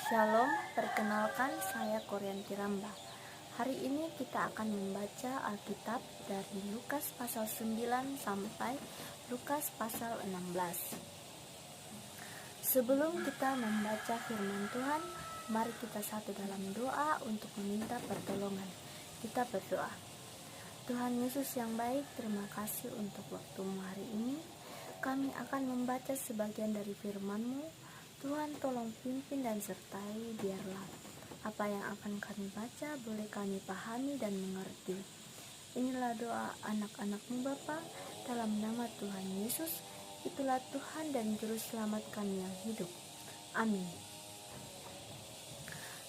Shalom, perkenalkan saya Korean Tiramba. Hari ini kita akan membaca Alkitab dari Lukas pasal 9 sampai Lukas pasal 16. Sebelum kita membaca firman Tuhan, mari kita satu dalam doa untuk meminta pertolongan. Kita berdoa. Tuhan Yesus yang baik, terima kasih untuk waktumu hari ini. Kami akan membaca sebagian dari firman-Mu. Tuhan tolong pimpin dan sertai, biarlah apa yang akan kami baca boleh kami pahami dan mengerti. Inilah doa anak-anak-Mu Bapa, dalam nama Tuhan Yesus. Itulah Tuhan dan Juru Selamat kami yang hidup. Amin.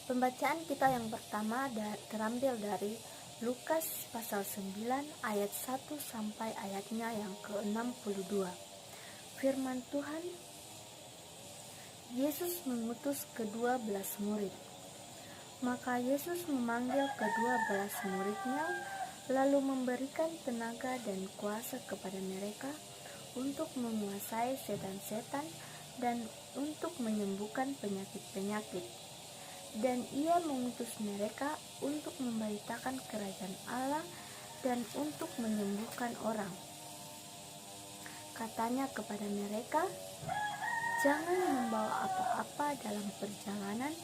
Pembacaan kita yang pertama terambil dari Lukas pasal 9 ayat 1 sampai ayatnya yang ke-62. Firman Tuhan, Yesus mengutus ke-12 murid. Maka Yesus memanggil ke-12 muridnya, lalu memberikan tenaga dan kuasa kepada mereka untuk menguasai setan-setan dan untuk menyembuhkan penyakit-penyakit. Dan ia mengutus mereka untuk memberitakan kerajaan Allah dan untuk menyembuhkan orang. Katanya kepada mereka, jangan membawa apa-apa dalam perjalanan,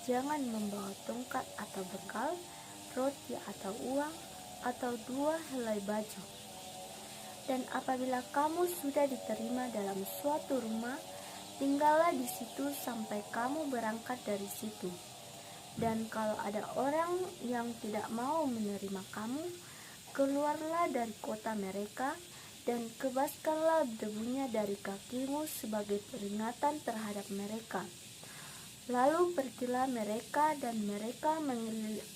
jangan membawa tongkat atau bekal, roti atau uang, atau 2 helai baju. Dan apabila kamu sudah diterima dalam suatu rumah, tinggallah di situ sampai kamu berangkat dari situ. Dan kalau ada orang yang tidak mau menerima kamu, keluarlah dari kota mereka, dan kebaskanlah debunya dari kakimu sebagai peringatan terhadap mereka. Lalu pergilah mereka, dan mereka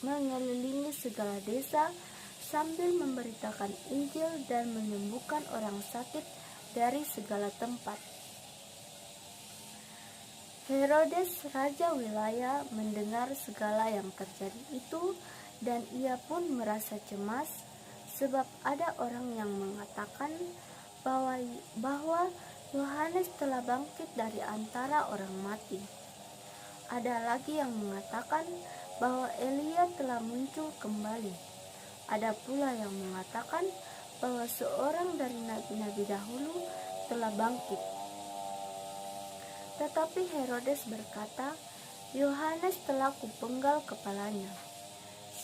mengelilingi segala desa sambil memberitakan Injil dan menyembuhkan orang sakit dari segala tempat. Herodes raja wilayah mendengar segala yang terjadi itu, dan ia pun merasa cemas, sebab ada orang yang mengatakan bahwa Yohanes telah bangkit dari antara orang mati. Ada lagi yang mengatakan bahwa Elia telah muncul kembali. Ada pula yang mengatakan bahwa seorang dari nabi-nabi dahulu telah bangkit. Tetapi Herodes berkata, Yohanes telah kupenggal kepalanya.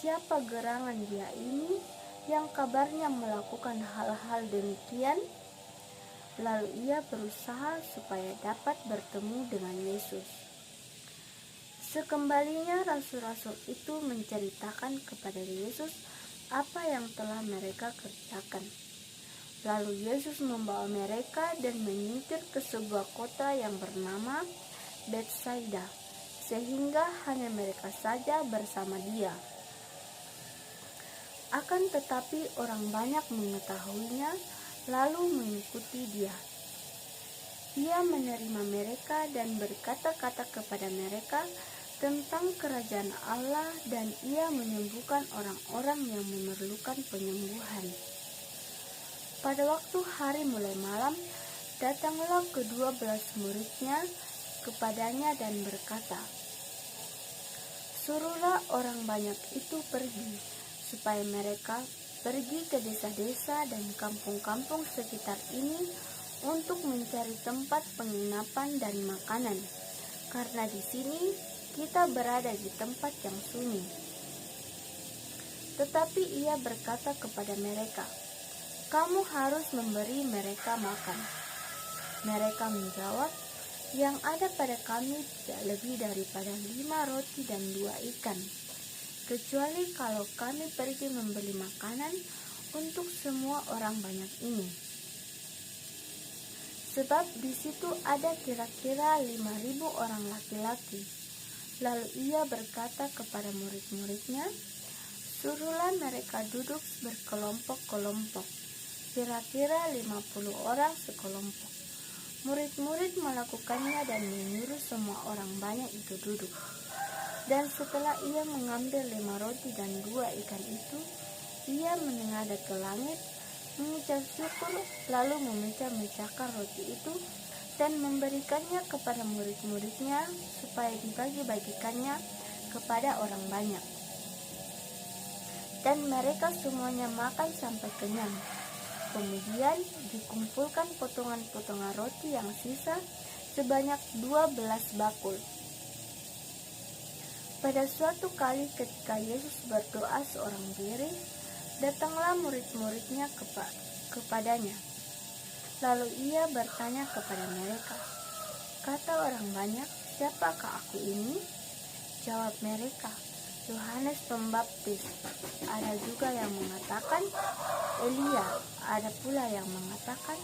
Siapa gerangan dia ini yang kabarnya melakukan hal-hal demikian? Lalu ia berusaha supaya dapat bertemu dengan Yesus. Sekembalinya rasul-rasul itu menceritakan kepada Yesus apa yang telah mereka kerjakan. Lalu Yesus membawa mereka dan menyingkir ke sebuah kota yang bernama Betsaida, sehingga hanya mereka saja bersama dia. Akan tetapi orang banyak mengetahuinya, lalu mengikuti dia. Ia menerima mereka dan berkata-kata kepada mereka tentang kerajaan Allah, dan ia menyembuhkan orang-orang yang memerlukan penyembuhan. Pada waktu hari mulai malam, datanglah ke-12 muridnya kepadanya dan berkata, suruhlah orang banyak itu pergi, supaya mereka pergi ke desa-desa dan kampung-kampung sekitar ini untuk mencari tempat penginapan dan makanan, karena di sini kita berada di tempat yang sunyi. Tetapi ia berkata kepada mereka, kamu harus memberi mereka makan. Mereka menjawab, yang ada pada kami tidak lebih daripada 5 roti dan 2 ikan. Kecuali kalau kami pergi membeli makanan untuk semua orang banyak ini. Sebab di situ ada kira-kira 5.000 orang laki-laki. Lalu ia berkata kepada murid-muridnya, suruhlah mereka duduk berkelompok-kelompok, kira-kira 50 orang sekelompok. Murid-murid melakukannya dan menyuruh semua orang banyak itu duduk. Dan setelah ia mengambil 5 roti dan 2 ikan itu, ia menengadah ke langit, mengucap syukur, lalu memecah-mecahkan roti itu, dan memberikannya kepada murid-muridnya supaya dibagi-bagikannya kepada orang banyak. Dan mereka semuanya makan sampai kenyang. Kemudian dikumpulkan potongan-potongan roti yang sisa sebanyak 12 bakul. Pada suatu kali ketika Yesus berdoa seorang diri, datanglah murid-muridnya kepadanya. Lalu ia bertanya kepada mereka, "Kata orang banyak, siapakah aku ini?" Jawab mereka, "Yohanes Pembaptis. Ada juga yang mengatakan Elia, ada pula yang mengatakan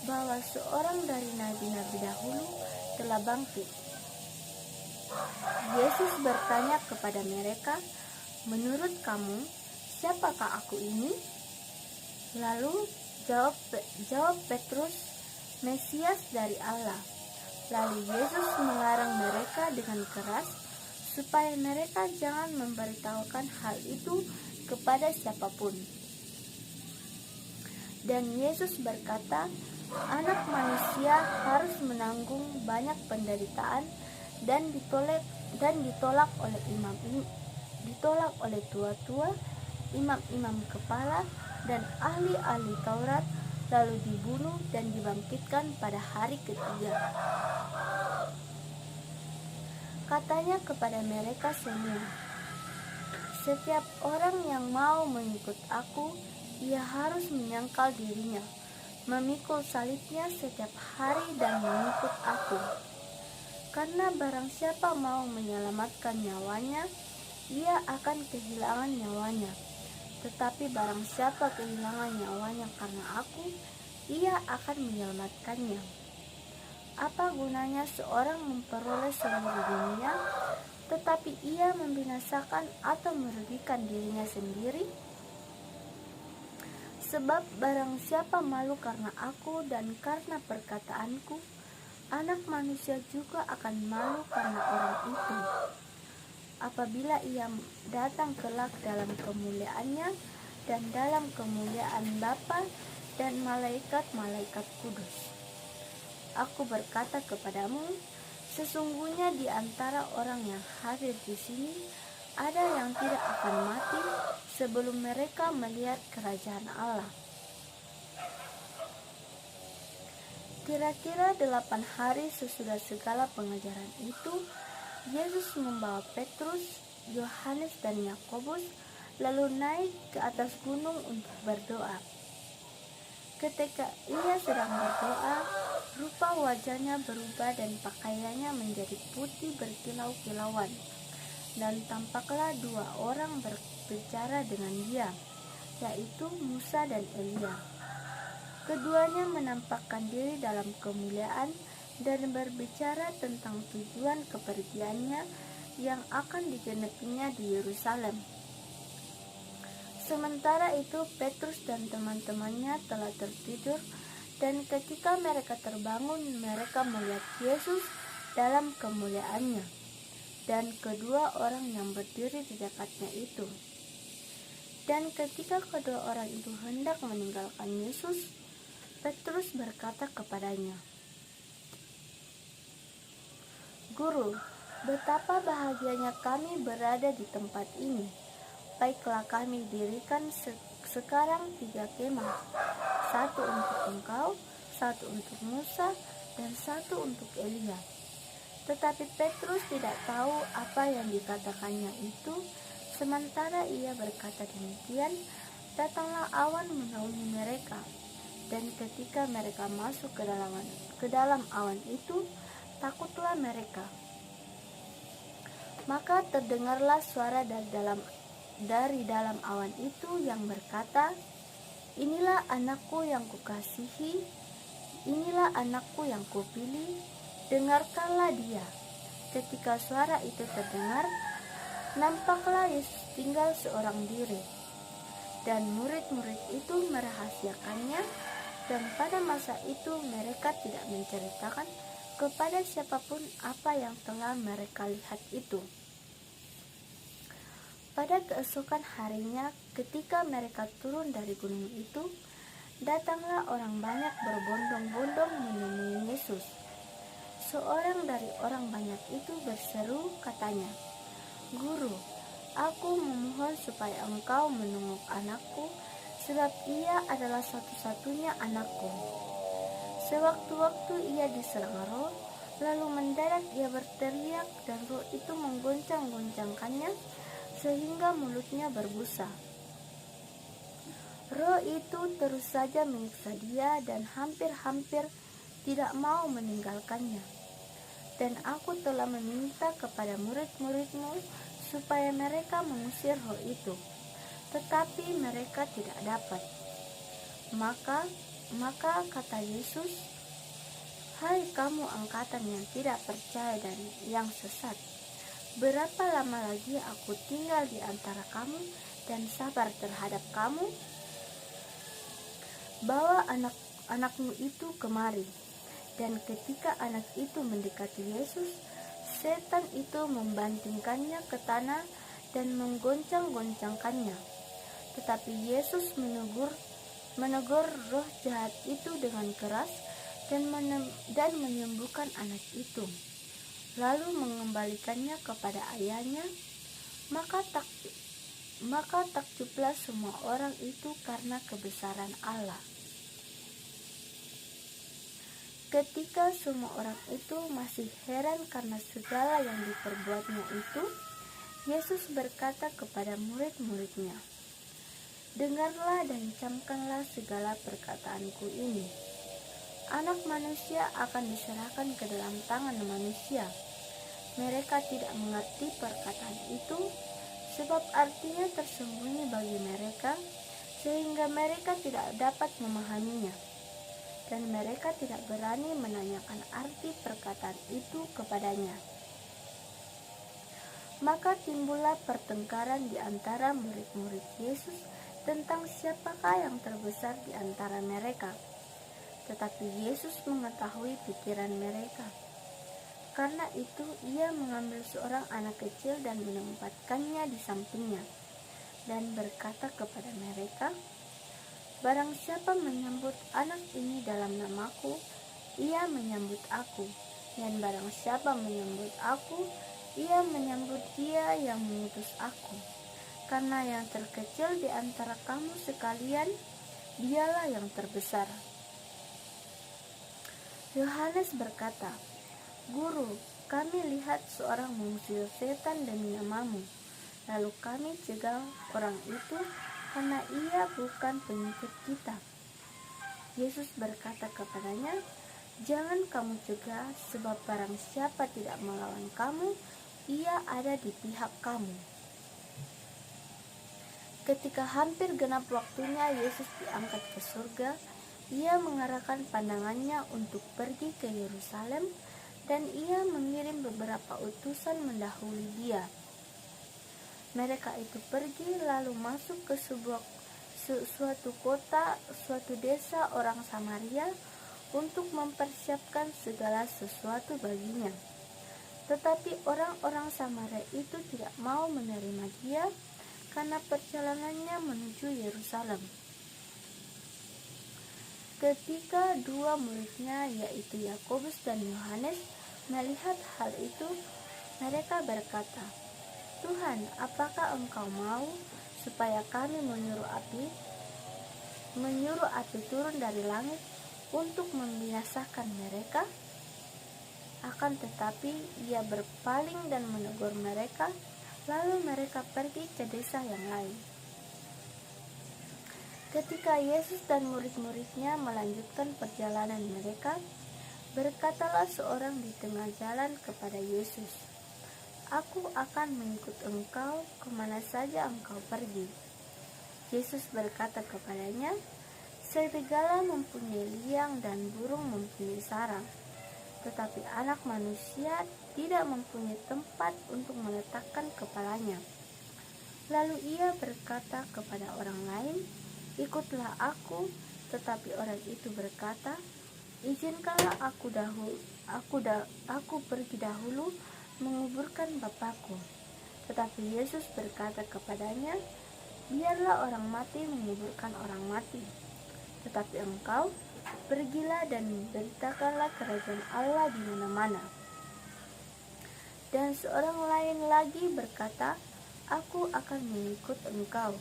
bahwa seorang dari nabi-nabi dahulu telah bangkit." Yesus bertanya kepada mereka, "Menurut kamu, siapakah aku ini?" Lalu jawab Petrus, "Mesias dari Allah." Lalu Yesus melarang mereka dengan keras supaya mereka jangan memberitahukan hal itu kepada siapapun. Dan Yesus berkata, Anak Manusia harus menanggung banyak penderitaan dan ditolak oleh tua-tua, imam-imam kepala, dan ahli-ahli Taurat, lalu dibunuh dan dibangkitkan pada hari ketiga. Katanya kepada mereka semua, "Setiap orang yang mau mengikut aku, ia harus menyangkal dirinya, memikul salibnya setiap hari dan mengikut aku. Karena barang siapa mau menyelamatkan nyawanya, ia akan kehilangan nyawanya. Tetapi barang siapa kehilangan nyawanya karena aku, ia akan menyelamatkannya. Apa gunanya seorang memperoleh seluruh dunia, tetapi ia membinasakan atau merugikan dirinya sendiri? Sebab barang siapa malu karena aku dan karena perkataanku, Anak Manusia juga akan malu karena orang itu. Apabila ia datang kelak dalam kemuliaannya dan dalam kemuliaan Bapa dan malaikat-malaikat kudus. Aku berkata kepadamu, sesungguhnya di antara orang yang hadir di sini ada yang tidak akan mati sebelum mereka melihat kerajaan Allah." Kira-kira 8 hari sesudah segala pengajaran itu, Yesus membawa Petrus, Yohanes, dan Yakobus lalu naik ke atas gunung untuk berdoa. Ketika ia sedang berdoa, rupa wajahnya berubah dan pakaiannya menjadi putih berkilau-kilauan. Dan tampaklah 2 orang berbicara dengan dia, yaitu Musa dan Elia. Keduanya menampakkan diri dalam kemuliaan dan berbicara tentang tujuan kepergiannya yang akan digenapinya di Yerusalem. Sementara itu Petrus dan teman-temannya telah tertidur, dan ketika mereka terbangun, mereka melihat Yesus dalam kemuliaannya, dan kedua orang yang berdiri di dekatnya itu. Dan ketika kedua orang itu hendak meninggalkan Yesus, Petrus berkata kepadanya, "Guru, betapa bahagianya kami berada di tempat ini. Baiklah kami dirikan sekarang 3 kemah, 1 untuk engkau, 1 untuk Musa, dan 1 untuk Elia." Tetapi Petrus tidak tahu apa yang dikatakannya itu. Sementara ia berkata demikian, datanglah awan menaungi mereka. Dan ketika mereka masuk ke dalam awan itu, takutlah mereka. Maka terdengarlah suara dari dalam awan itu yang berkata, "Inilah anakku yang kukasihi, inilah anakku yang kupilih, dengarkanlah dia." Ketika suara itu terdengar, nampaklah Yesus tinggal seorang diri, dan murid-murid itu merahasiakannya, dan pada masa itu mereka tidak menceritakan kepada siapapun apa yang telah mereka lihat itu. Pada keesokan harinya, ketika mereka turun dari gunung itu, datanglah orang banyak berbondong-bondong menemui Yesus. Seorang dari orang banyak itu berseru, katanya, "Guru, aku memohon supaya engkau menengok anakku, sebab ia adalah satu-satunya anakku. Sewaktu-waktu ia diserang roh, lalu mendadak ia berteriak dan roh itu menggoncang-goncangkannya sehingga mulutnya berbusa. Roh itu terus saja menyiksa dia dan hampir-hampir tidak mau meninggalkannya. Dan aku telah meminta kepada murid-muridmu supaya mereka mengusir roh itu, tetapi mereka tidak dapat." Maka kata Yesus, "Hai kamu angkatan yang tidak percaya dan yang sesat, berapa lama lagi aku tinggal di antara kamu dan sabar terhadap kamu? Bawa anak-anakmu itu kemari." Dan ketika anak itu mendekati Yesus, setan itu membantingkannya ke tanah dan menggoncang-goncangkannya. Tetapi Yesus menegur roh jahat itu dengan keras dan menyembuhkan anak itu, lalu mengembalikannya kepada ayahnya. Maka takjublah semua orang itu karena kebesaran Allah. Ketika semua orang itu masih heran karena segala yang diperbuatnya itu, Yesus berkata kepada murid-muridnya, "Dengarlah dan camkanlah segala perkataanku ini. Anak manusia akan diserahkan ke dalam tangan manusia. Mereka tidak mengerti perkataan itu, sebab artinya tersembunyi bagi mereka, sehingga mereka tidak dapat memahaminya. Dan mereka tidak berani menanyakan arti perkataan itu kepadanya." Maka timbullah pertengkaran di antara murid-murid Yesus tentang siapakah yang terbesar di antara mereka. Tetapi Yesus mengetahui pikiran mereka. Karena itu ia mengambil seorang anak kecil dan menempatkannya di sampingnya, dan berkata kepada mereka, "Barang siapa menyambut anak ini dalam namaku, ia menyambut aku. Dan barang siapa menyambut aku, ia menyambut dia yang mengutus aku. Karena yang terkecil di antara kamu sekalian, dialah yang terbesar." Yohanes berkata, "Guru, kami lihat seorang mengusir setan demi namamu, lalu kami cegah orang itu karena ia bukan pengikut kita." Yesus berkata kepadanya, "Jangan kamu cegah, sebab barang siapa tidak melawan kamu, ia ada di pihak kamu." Ketika hampir genap waktunya Yesus diangkat ke surga, ia mengarahkan pandangannya untuk pergi ke Yerusalem, dan ia mengirim beberapa utusan mendahului dia. Mereka itu pergi lalu masuk ke suatu kota, suatu desa orang Samaria, untuk mempersiapkan segala sesuatu baginya. Tetapi orang-orang Samaria itu tidak mau menerima dia karena perjalanannya menuju Yerusalem. Ketika dua muridnya, yaitu Yakobus dan Yohanes, melihat hal itu, mereka berkata, "Tuhan, apakah Engkau mau supaya kami menyuruh api turun dari langit untuk membinasakan mereka?" Akan tetapi ia berpaling dan menegur mereka, lalu mereka pergi ke desa yang lain. Ketika Yesus dan murid-muridnya melanjutkan perjalanan mereka, berkatalah seorang di tengah jalan kepada Yesus, "Aku akan mengikut Engkau kemana saja Engkau pergi." Yesus berkata kepadanya, "Serigala mempunyai liang dan burung mempunyai sarang, tetapi Anak Manusia tidak mempunyai tempat untuk meletakkan kepalanya." Lalu ia berkata kepada orang lain, "Ikutlah aku." Tetapi orang itu berkata, "Izinkanlah aku pergi dahulu menguburkan Bapakku." Tetapi Yesus berkata kepadanya, "Biarlah orang mati menguburkan orang mati, tetapi engkau Pergilah dan beritakanlah kerajaan Allah di mana-mana. Dan seorang lain lagi berkata, aku akan mengikut engkau,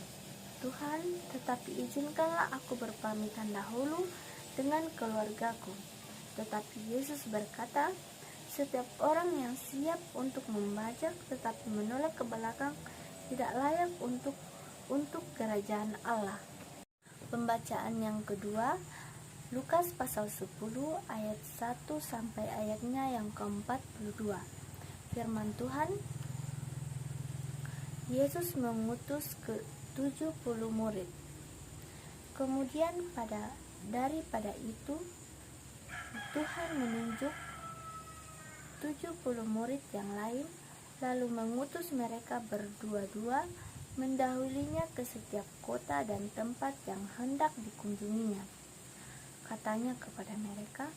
Tuhan, tetapi izinkanlah aku berpamitan dahulu dengan keluargaku. Tetapi Yesus berkata, setiap orang yang siap untuk membajak tetapi menoleh ke belakang tidak layak untuk kerajaan Allah. Pembacaan yang kedua, Lukas pasal 10 ayat 1 sampai ayatnya yang ke-42. Firman Tuhan, Yesus mengutus ke 70 murid. Kemudian daripada itu Tuhan menunjuk 70 murid yang lain, lalu mengutus mereka berdua-dua mendahulinya ke setiap kota dan tempat yang hendak dikunjunginya. Katanya kepada mereka,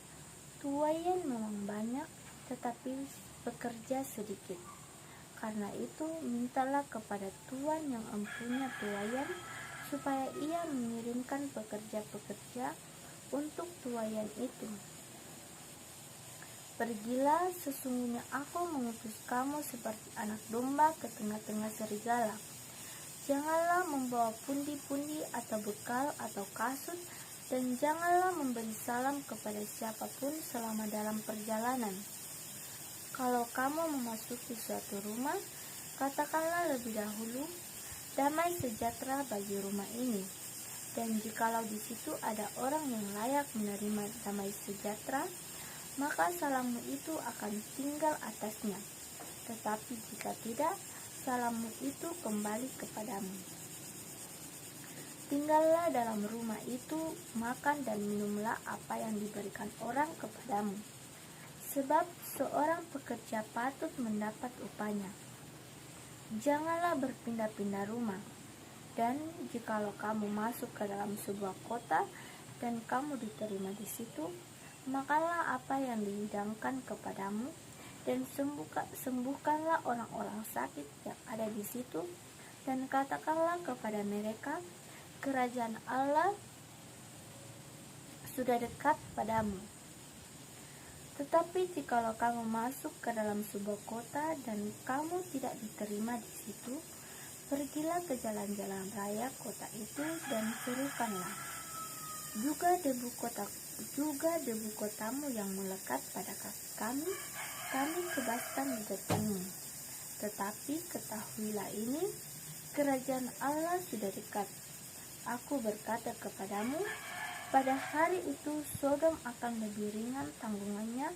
tuaian memang banyak, tetapi pekerja sedikit. Karena itu mintalah kepada Tuhan yang empunya tuaian, supaya ia mengirimkan pekerja-pekerja untuk tuaian itu. Pergilah, sesungguhnya aku mengutus kamu seperti anak domba ke tengah-tengah serigala. Janganlah membawa pundi-pundi atau bekal atau kasut, dan janganlah memberi salam kepada siapapun selama dalam perjalanan. Kalau kamu memasuki suatu rumah, katakanlah lebih dahulu, damai sejahtera bagi rumah ini. Dan jikalau di situ ada orang yang layak menerima damai sejahtera, maka salammu itu akan tinggal atasnya. Tetapi jika tidak, salammu itu kembali kepadamu. Tinggallah dalam rumah itu, makan dan minumlah apa yang diberikan orang kepadamu. Sebab seorang pekerja patut mendapat upahnya. Janganlah berpindah-pindah rumah. Dan jikalau kamu masuk ke dalam sebuah kota dan kamu diterima di situ, makanlah apa yang dihidangkan kepadamu, dan sembuhkanlah orang-orang sakit yang ada di situ, dan katakanlah kepada mereka, kerajaan Allah sudah dekat padamu. Tetapi jikalau kamu masuk ke dalam sebuah kota dan kamu tidak diterima di situ, pergilah ke jalan-jalan raya kota itu dan serukanlah. Juga debu kotamu yang melekat pada kaki kami kebaskan di depanmu. Tetapi ketahuilah ini, kerajaan Allah sudah dekat. Aku berkata kepadamu, pada hari itu Sodom akan lebih ringan tanggungannya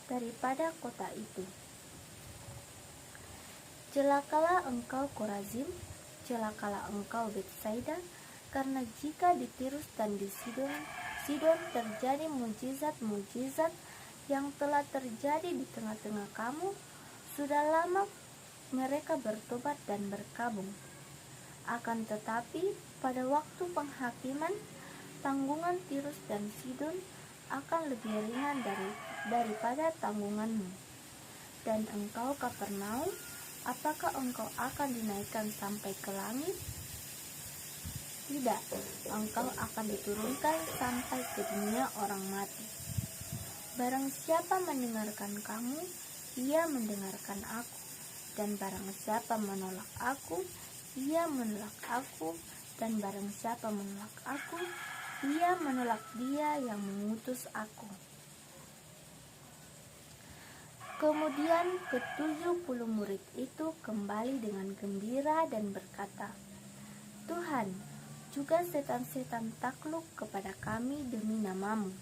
daripada kota itu. Celakalah engkau Korazim, celakalah engkau Betsaida, karena jika di Tirus dan di Sidon terjadi mujizat-mujizat yang telah terjadi di tengah-tengah kamu, sudah lama mereka bertobat dan berkabung. Akan tetapi pada waktu penghakiman, tanggungan Tirus dan Sidon akan lebih ringan daripada tanggunganmu. Dan engkau Kapernaum, apakah engkau akan dinaikkan sampai ke langit? Tidak, engkau akan diturunkan sampai ke dunia orang mati. Barang siapa mendengarkan kamu, ia mendengarkan aku. Dan barang siapa menolak aku, ia menolak aku. Dan barang siapa menolak aku, ia menolak dia yang mengutus aku. Kemudian ke-70 murid itu kembali dengan gembira dan berkata, Tuhan, juga setan-setan takluk kepada kami demi namamu.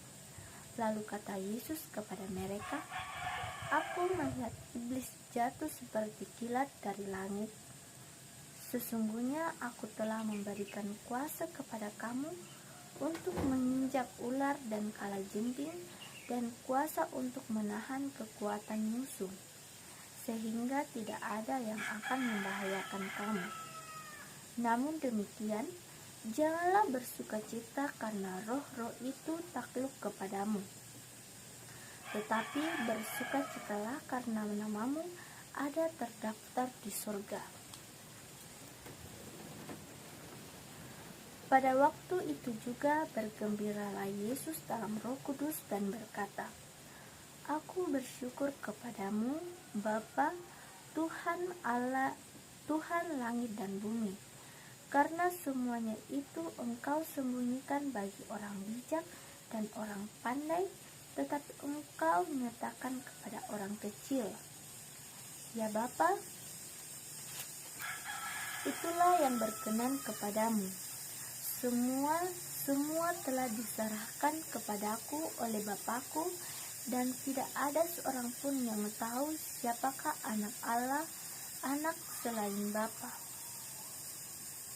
Lalu kata Yesus kepada mereka, aku melihat iblis jatuh seperti kilat dari langit. Sesungguhnya aku telah memberikan kuasa kepada kamu untuk menginjak ular dan kalajengking, dan kuasa untuk menahan kekuatan musuh, sehingga tidak ada yang akan membahayakan kamu. Namun demikian, janganlah bersukacita karena roh-roh itu takluk kepadamu, tetapi bersukacitalah karena namamu ada terdaftar di surga. Pada waktu itu juga bergembiralah Yesus dalam Roh Kudus dan berkata, Aku bersyukur kepadamu, Bapa, Tuhan Allah, Tuhan langit dan bumi, karena semuanya itu Engkau sembunyikan bagi orang bijak dan orang pandai, tetapi Engkau nyatakan kepada orang kecil. Ya Bapa, itulah yang berkenan kepadamu. Semua telah diserahkan kepadaku oleh Bapakku, dan tidak ada seorang pun yang tahu siapakah anak Allah, anak selain Bapa,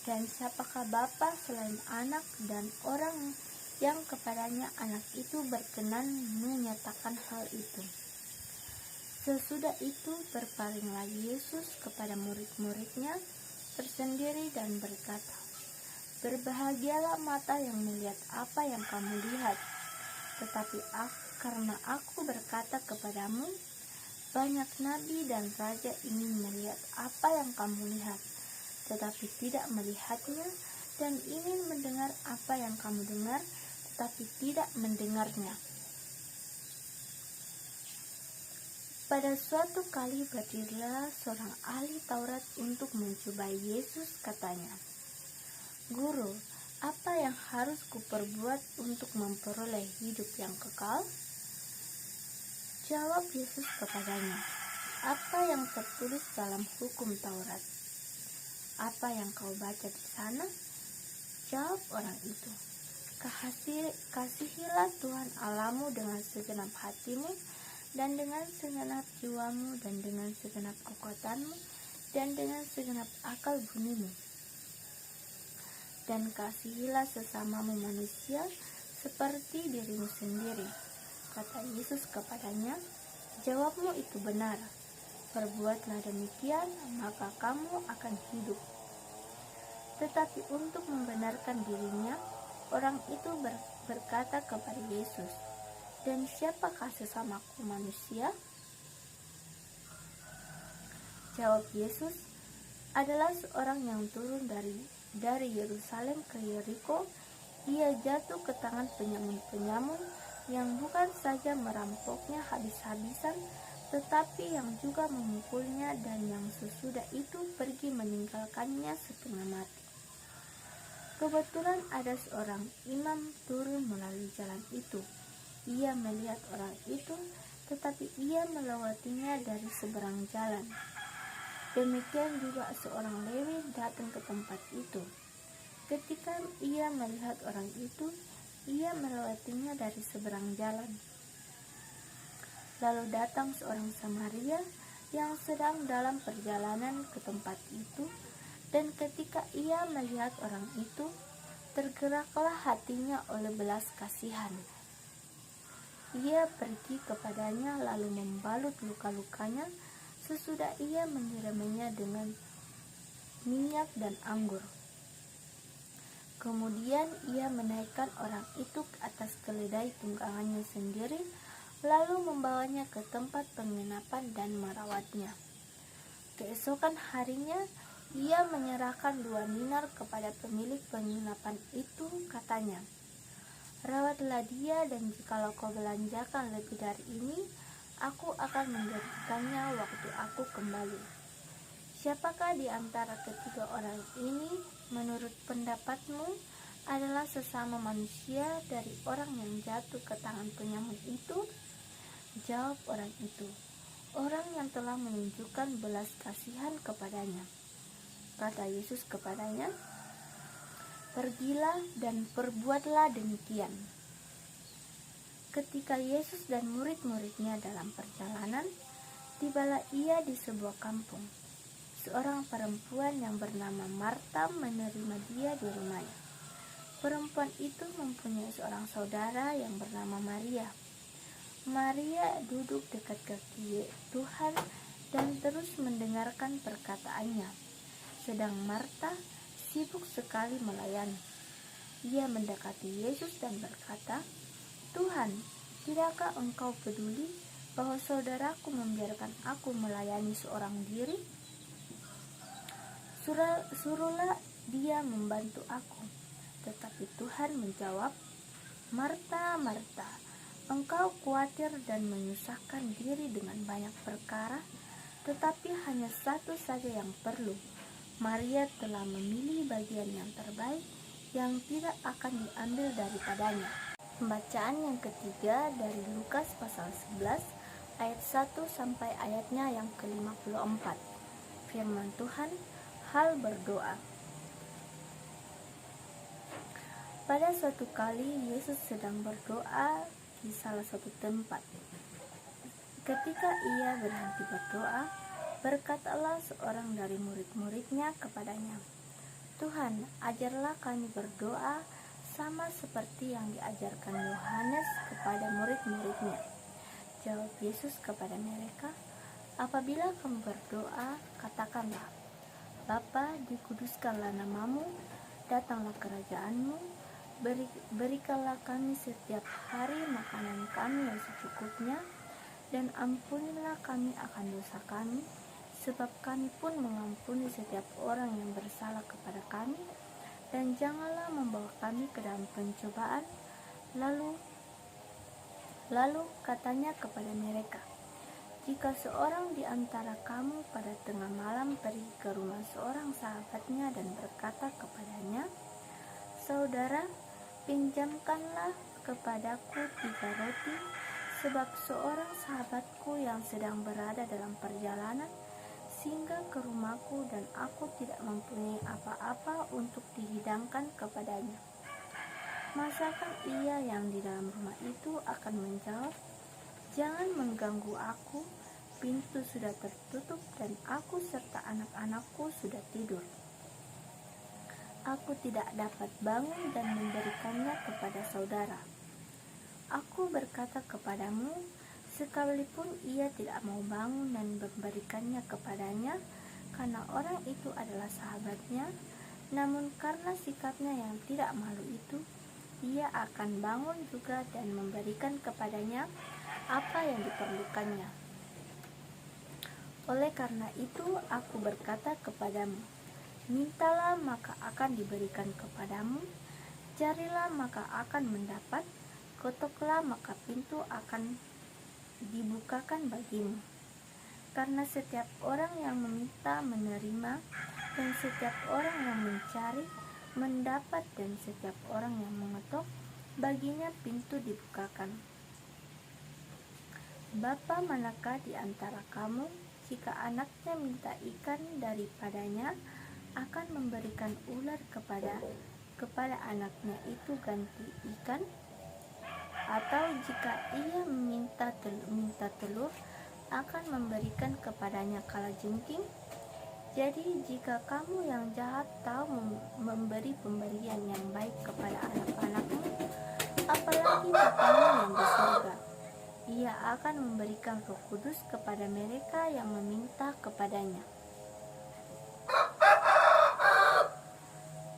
dan siapakah Bapa selain anak, dan orang yang kepadanya anak itu berkenan menyatakan hal itu. Sesudah itu berpalinglah Yesus kepada murid-muridnya tersendiri dan berkata, Berbahagialah mata yang melihat apa yang kamu lihat. Tetapi karena aku berkata kepadamu, banyak nabi dan raja ingin melihat apa yang kamu lihat, tetapi tidak melihatnya, dan ingin mendengar apa yang kamu dengar, tetapi tidak mendengarnya. Pada suatu kali berdirilah seorang ahli Taurat untuk mencobai Yesus, katanya, Guru, apa yang harus kuperbuat untuk memperoleh hidup yang kekal? Jawab Yesus kepadanya, apa yang tertulis dalam hukum Taurat? Apa yang kau baca di sana? Jawab orang itu, Kasihilah Tuhan Allahmu dengan segenap hatimu, dan dengan segenap jiwamu, dan dengan segenap kekuatanmu, dan dengan segenap akal bunimu. Dan kasihilah sesamamu manusia seperti dirimu sendiri. Kata Yesus kepadanya, Jawabmu itu benar. Perbuatlah demikian, maka kamu akan hidup. Tetapi untuk membenarkan dirinya, orang itu berkata kepada Yesus, Dan siapakah sesamaku manusia? Jawab Yesus, adalah seorang yang turun dari Yerusalem ke Yeriko. Ia jatuh ke tangan penyamun-penyamun yang bukan saja merampoknya habis-habisan, tetapi yang juga memukulnya, dan yang sesudah itu pergi meninggalkannya setengah mati. Kebetulan ada seorang imam turun melalui jalan itu. Ia melihat orang itu, tetapi ia melewatinya dari seberang jalan. Demikian juga seorang Lewi datang ke tempat itu. Ketika ia melihat orang itu, ia melewatinya dari seberang jalan. Lalu datang seorang Samaria yang sedang dalam perjalanan ke tempat itu, dan ketika ia melihat orang itu, tergeraklah hatinya oleh belas kasihan. Ia pergi kepadanya lalu membalut luka-lukanya, sesudah ia menyiraminya dengan minyak dan anggur. Kemudian ia menaikkan orang itu ke atas keledai tunggangannya sendiri, lalu membawanya ke tempat penginapan dan merawatnya. Keesokan harinya, ia menyerahkan 2 dinar kepada pemilik penginapan itu, katanya, Rawatlah dia, dan jikalau kau belanjakan lebih dari ini, aku akan menggantikannya waktu aku kembali. Siapakah di antara ketiga orang ini, menurut pendapatmu, adalah sesama manusia dari orang yang jatuh ke tangan penyamun itu? Jawab orang itu, orang yang telah menunjukkan belas kasihan kepadanya. Kata Yesus kepadanya, Pergilah dan perbuatlah demikian. Ketika Yesus dan murid-muridnya dalam perjalanan, tibalah ia di sebuah kampung. Seorang perempuan yang bernama Marta menerima dia di rumahnya. Perempuan itu mempunyai seorang saudara yang bernama Maria. Maria duduk dekat kaki Tuhan dan terus mendengarkan perkataannya, sedang Marta sibuk sekali melayani. Ia mendekati Yesus dan berkata, Tuhan, tidakkah engkau peduli bahwa saudaraku membiarkan aku melayani seorang diri? Suruhlah dia membantu aku. Tetapi Tuhan menjawab, "Marta, Marta, engkau khawatir dan menyusahkan diri dengan banyak perkara, tetapi hanya satu saja yang perlu. Maria telah memilih bagian yang terbaik, yang tidak akan diambil daripadanya." Pembacaan yang ketiga dari Lukas pasal 11 ayat 1 sampai ayatnya yang ke-54. Firman Tuhan, hal berdoa. Pada suatu kali Yesus sedang berdoa di salah satu tempat. Ketika ia berhenti berdoa, berkatalah seorang dari murid-muridnya kepadanya, "Tuhan, ajarlah kami berdoa sama seperti yang diajarkan Yohanes kepada murid-muridnya." Jawab Yesus kepada mereka, "Apabila kamu berdoa, katakanlah, Bapa, dikuduskanlah namamu, datanglah kerajaanmu, berikanlah kami setiap hari makanan kami yang secukupnya, dan ampunilah kami akan dosa kami, sebab kami pun mengampuni setiap orang yang bersalah kepada kami, dan janganlah membawa kami ke dalam pencobaan." Lalu katanya kepada mereka, "Jika seorang di antara kamu pada tengah malam pergi ke rumah seorang sahabatnya dan berkata kepadanya, 'Saudara, pinjamkanlah kepadaku 3 roti, sebab seorang sahabatku yang sedang berada dalam perjalanan singgah ke rumahku dan aku tidak mempunyai apa-apa untuk dihidangkan kepadanya.' Masakan ia yang di dalam rumah itu akan menjawab, 'Jangan mengganggu aku, pintu sudah tertutup dan aku serta anak-anakku sudah tidur. Aku tidak dapat bangun dan memberikannya kepada saudara.' Aku berkata kepadamu, sekalipun ia tidak mau bangun dan memberikannya kepadanya, karena orang itu adalah sahabatnya, namun karena sikapnya yang tidak malu itu, ia akan bangun juga dan memberikan kepadanya apa yang diperlukannya. Oleh karena itu aku berkata kepadamu, mintalah maka akan diberikan kepadamu, carilah maka akan mendapat, ketoklah maka pintu akan dibukakan bagimu. Karena setiap orang yang meminta menerima, dan setiap orang yang mencari mendapat, dan setiap orang yang mengetok baginya pintu dibukakan. Bapa manakah di antara kamu, jika anaknya minta ikan daripadanya, akan memberikan ular kepada anaknya itu ganti ikan? Atau jika ia minta telur, akan memberikan kepadanya kalajengking? Jadi jika kamu yang jahat tahu memberi pemberian yang baik kepada anak-anakmu, apalagi Bapamu yang di surga, ia akan memberikan Roh Kudus kepada mereka yang meminta kepadanya."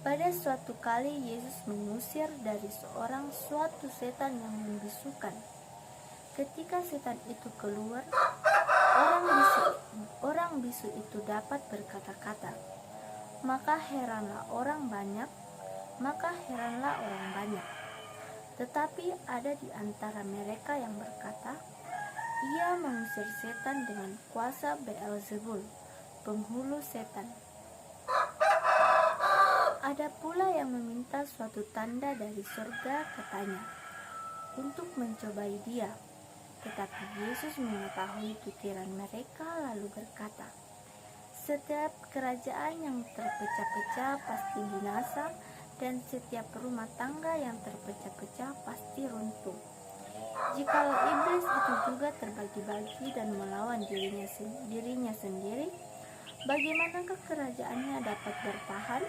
Pada suatu kali Yesus mengusir dari suatu setan yang membisukan. Ketika setan itu keluar, orang bisu itu dapat berkata-kata. Maka heranlah orang banyak. Tetapi ada di antara mereka yang berkata, "Ia mengusir setan dengan kuasa Beelzebul, penghulu setan." Ada pula yang meminta suatu tanda dari surga, katanya, untuk mencobai dia. Tetapi Yesus mengetahui pikiran mereka lalu berkata, "Setiap kerajaan yang terpecah-pecah pasti binasa, dan setiap rumah tangga yang terpecah-pecah pasti runtuh. Jikalau iblis itu juga terbagi-bagi dan melawan dirinya sendiri, bagaimanakah kerajaannya dapat bertahan?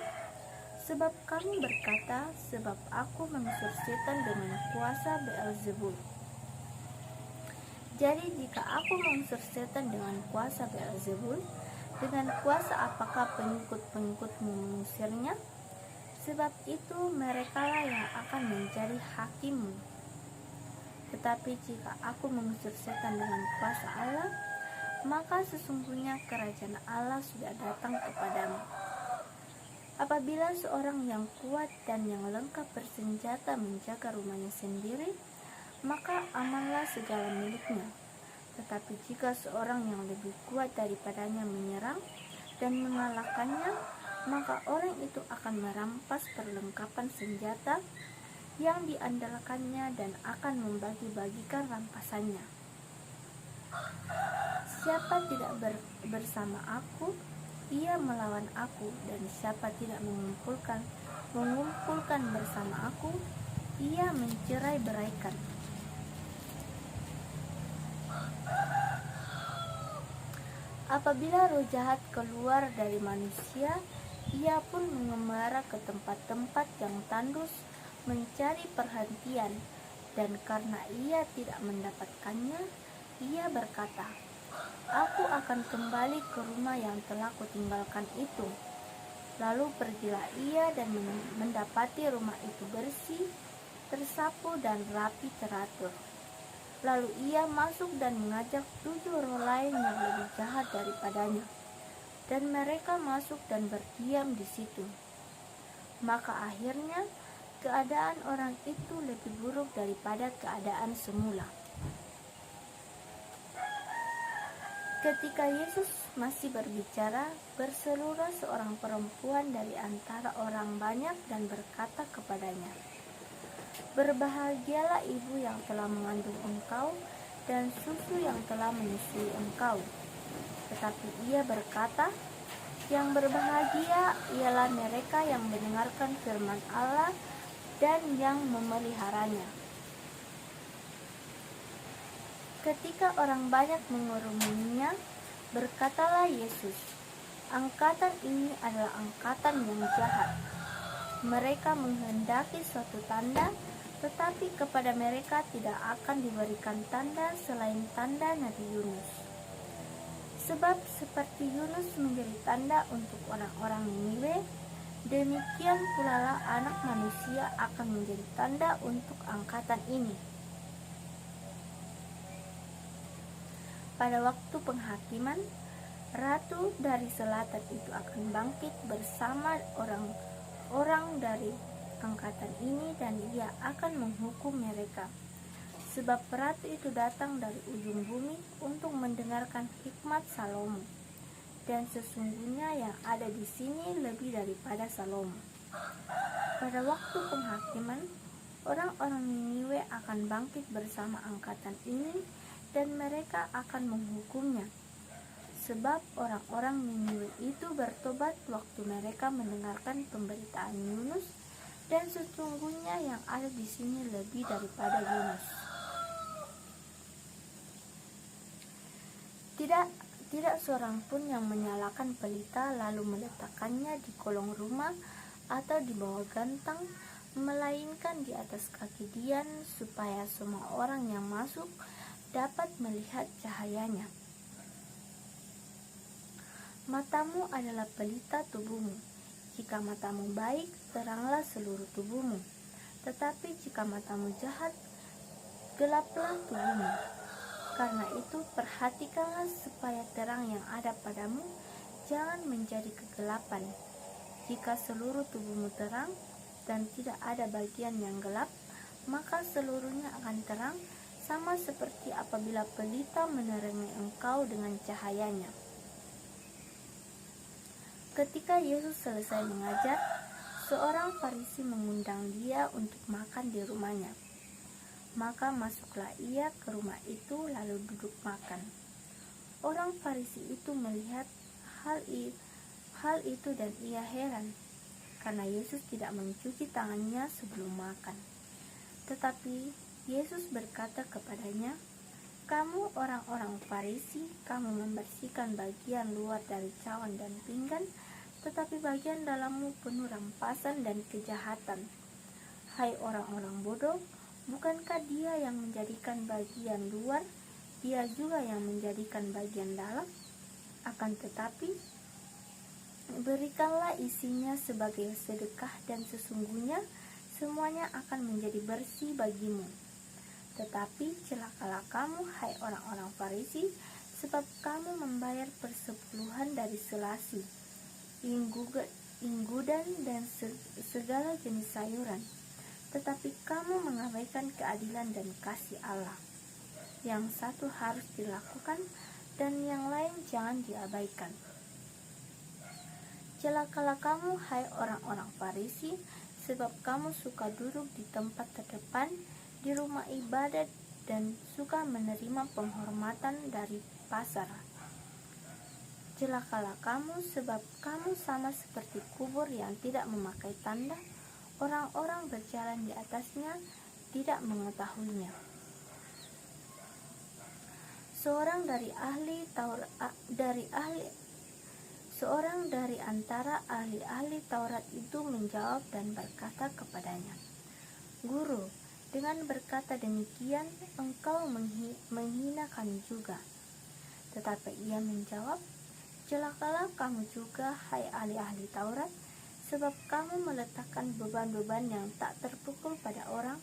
Sebab kamu berkata, sebab aku mengusir setan dengan kuasa Beelzebul. Jadi jika aku mengusir setan dengan kuasa Beelzebul, dengan kuasa apakah pengikut-pengikutmu mengusirnya? Sebab itu merekalah yang akan menjadi hakimmu. Tetapi jika aku mengusir setan dengan kuasa Allah, maka sesungguhnya kerajaan Allah sudah datang kepadamu. Apabila seorang yang kuat dan yang lengkap bersenjata menjaga rumahnya sendiri, maka amanlah segala miliknya. Tetapi jika seorang yang lebih kuat daripadanya menyerang dan mengalahkannya, maka orang itu akan merampas perlengkapan senjata yang diandalkannya dan akan membagi-bagikan rampasannya. Siapa tidak bersama aku, ia melawan aku, dan siapa tidak mengumpulkan bersama aku, ia mencerai-beraikan. Apabila roh jahat keluar dari manusia, ia pun mengembara ke tempat-tempat yang tandus mencari perhatian, dan karena ia tidak mendapatkannya, ia berkata, "Aku akan kembali ke rumah yang telah kutinggalkan itu." Lalu pergilah ia dan mendapati rumah itu bersih, tersapu dan rapi teratur. Lalu ia masuk dan mengajak 7 roh lain yang lebih jahat daripadanya, dan mereka masuk dan berdiam di situ. Maka akhirnya keadaan orang itu lebih buruk daripada keadaan semula. Ketika Yesus masih berbicara, berseluruh seorang perempuan dari antara orang banyak dan berkata kepadanya, "Berbahagialah ibu yang telah mengandung engkau dan susu yang telah menyusui engkau." Tetapi ia berkata, "Yang berbahagia ialah mereka yang mendengarkan firman Allah dan yang memeliharanya." Ketika orang banyak mengerumuninya, berkatalah Yesus, "Angkatan ini adalah angkatan yang jahat. Mereka menghendaki suatu tanda, tetapi kepada mereka tidak akan diberikan tanda selain tanda Nabi Yunus. Sebab seperti Yunus menjadi tanda untuk orang-orang Niniwe, demikian pula lah Anak Manusia akan menjadi tanda untuk angkatan ini." Pada waktu penghakiman, ratu dari selatan itu akan bangkit bersama orang-orang dari angkatan ini, dan ia akan menghukum mereka. Sebab ratu itu datang dari ujung bumi untuk mendengarkan hikmat Salomo, dan sesungguhnya yang ada di sini lebih daripada Salomo. Pada waktu penghakiman, orang-orang Niniwe akan bangkit bersama angkatan ini, dan mereka akan menghukumnya. Sebab orang-orang Niniwe itu bertobat waktu mereka mendengarkan pemberitaan Yunus, dan sesungguhnya yang ada di sini lebih daripada Yunus. Tidak seorang pun yang menyalakan pelita lalu meletakkannya di kolong rumah atau di bawah gantang, melainkan di atas kaki dian, supaya semua orang yang masuk dapat melihat cahayanya. Matamu adalah pelita tubuhmu. Jika matamu baik, teranglah seluruh tubuhmu. Tetapi jika matamu jahat, gelaplah tubuhmu. Karena itu perhatikanlah supaya terang yang ada padamu jangan menjadi kegelapan. Jika seluruh tubuhmu terang dan tidak ada bagian yang gelap, maka seluruhnya akan terang, sama seperti apabila pelita menerangi engkau dengan cahayanya. Ketika Yesus selesai mengajar, seorang Farisi mengundang dia untuk makan di rumahnya. Maka masuklah ia ke rumah itu lalu duduk makan. Orang Farisi itu melihat hal itu dan ia heran, karena Yesus tidak mencuci tangannya sebelum makan. Tetapi Yesus berkata kepadanya, "Kamu orang-orang Farisi, kamu membersihkan bagian luar dari cawan dan pinggan, tetapi bagian dalammu penuh rampasan dan kejahatan. Hai orang-orang bodoh, bukankah Dia yang menjadikan bagian luar, Dia juga yang menjadikan bagian dalam? Akan tetapi, berikanlah isinya sebagai sedekah, dan sesungguhnya semuanya akan menjadi bersih bagimu. Tetapi celakalah kamu, hai orang-orang Farisi, sebab kamu membayar persepuluhan dari selasi, inggudan, dan segala jenis sayuran. Tetapi kamu mengabaikan keadilan dan kasih Allah. Yang satu harus dilakukan dan yang lain jangan diabaikan. Celakalah kamu, hai orang-orang Farisi, sebab kamu suka duduk di tempat terdepan di rumah ibadat dan suka menerima penghormatan dari pasar. Celakalah kamu, sebab kamu sama seperti kubur yang tidak memakai tanda, orang-orang berjalan di atasnya tidak mengetahuinya. Seorang dari antara ahli-ahli Taurat itu menjawab dan berkata kepadanya, "Guru, dengan berkata demikian engkau menghina kami juga." Tetapi ia menjawab, "Celakalah kamu juga, hai ahli-ahli Taurat, sebab kamu meletakkan beban-beban yang tak terpukul pada orang,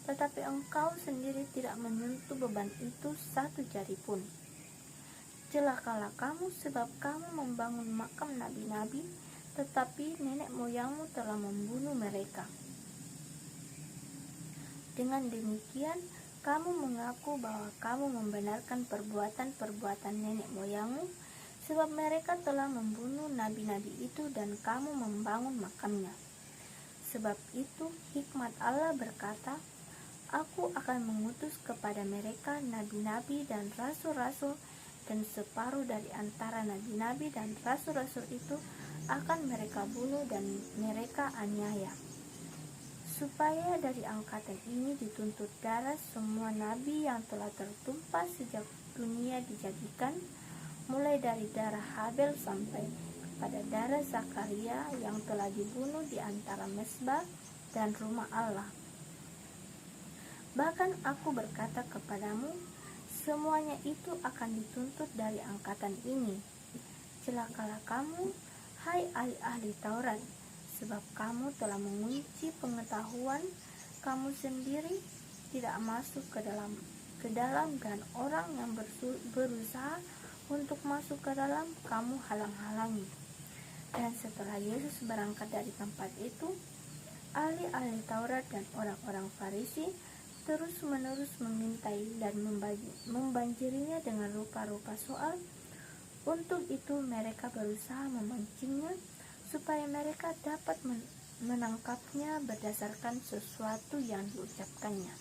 tetapi engkau sendiri tidak menyentuh beban itu satu jari pun. Celakalah kamu, sebab kamu membangun makam nabi-nabi, tetapi nenek moyangmu telah membunuh mereka. Dengan demikian, kamu mengaku bahwa kamu membenarkan perbuatan-perbuatan nenek moyangmu, sebab mereka telah membunuh nabi-nabi itu dan kamu membangun makamnya. Sebab itu hikmat Allah berkata, Aku akan mengutus kepada mereka nabi-nabi dan rasul-rasul, dan separuh dari antara nabi-nabi dan rasul-rasul itu akan mereka bunuh dan mereka aniaya. Supaya dari angkatan ini dituntut darah semua nabi yang telah tertumpah sejak dunia dijadikan, mulai dari darah Habel sampai pada darah Zakaria yang telah dibunuh di antara mezbah dan rumah Allah. Bahkan aku berkata kepadamu, semuanya itu akan dituntut dari angkatan ini. Celakalah kamu, hai ahli-ahli Taurat, sebab kamu telah mengunci pengetahuan kamu sendiri, tidak masuk ke dalam dan orang yang berusaha untuk masuk ke dalam kamu halang-halangi." Dan setelah Yesus berangkat dari tempat itu, ahli-ahli Taurat dan orang-orang Farisi terus-menerus mengintai dan membanjirinya dengan rupa-rupa soal. Untuk itu mereka berusaha memancingnya supaya mereka dapat menangkapnya berdasarkan sesuatu yang diucapkannya.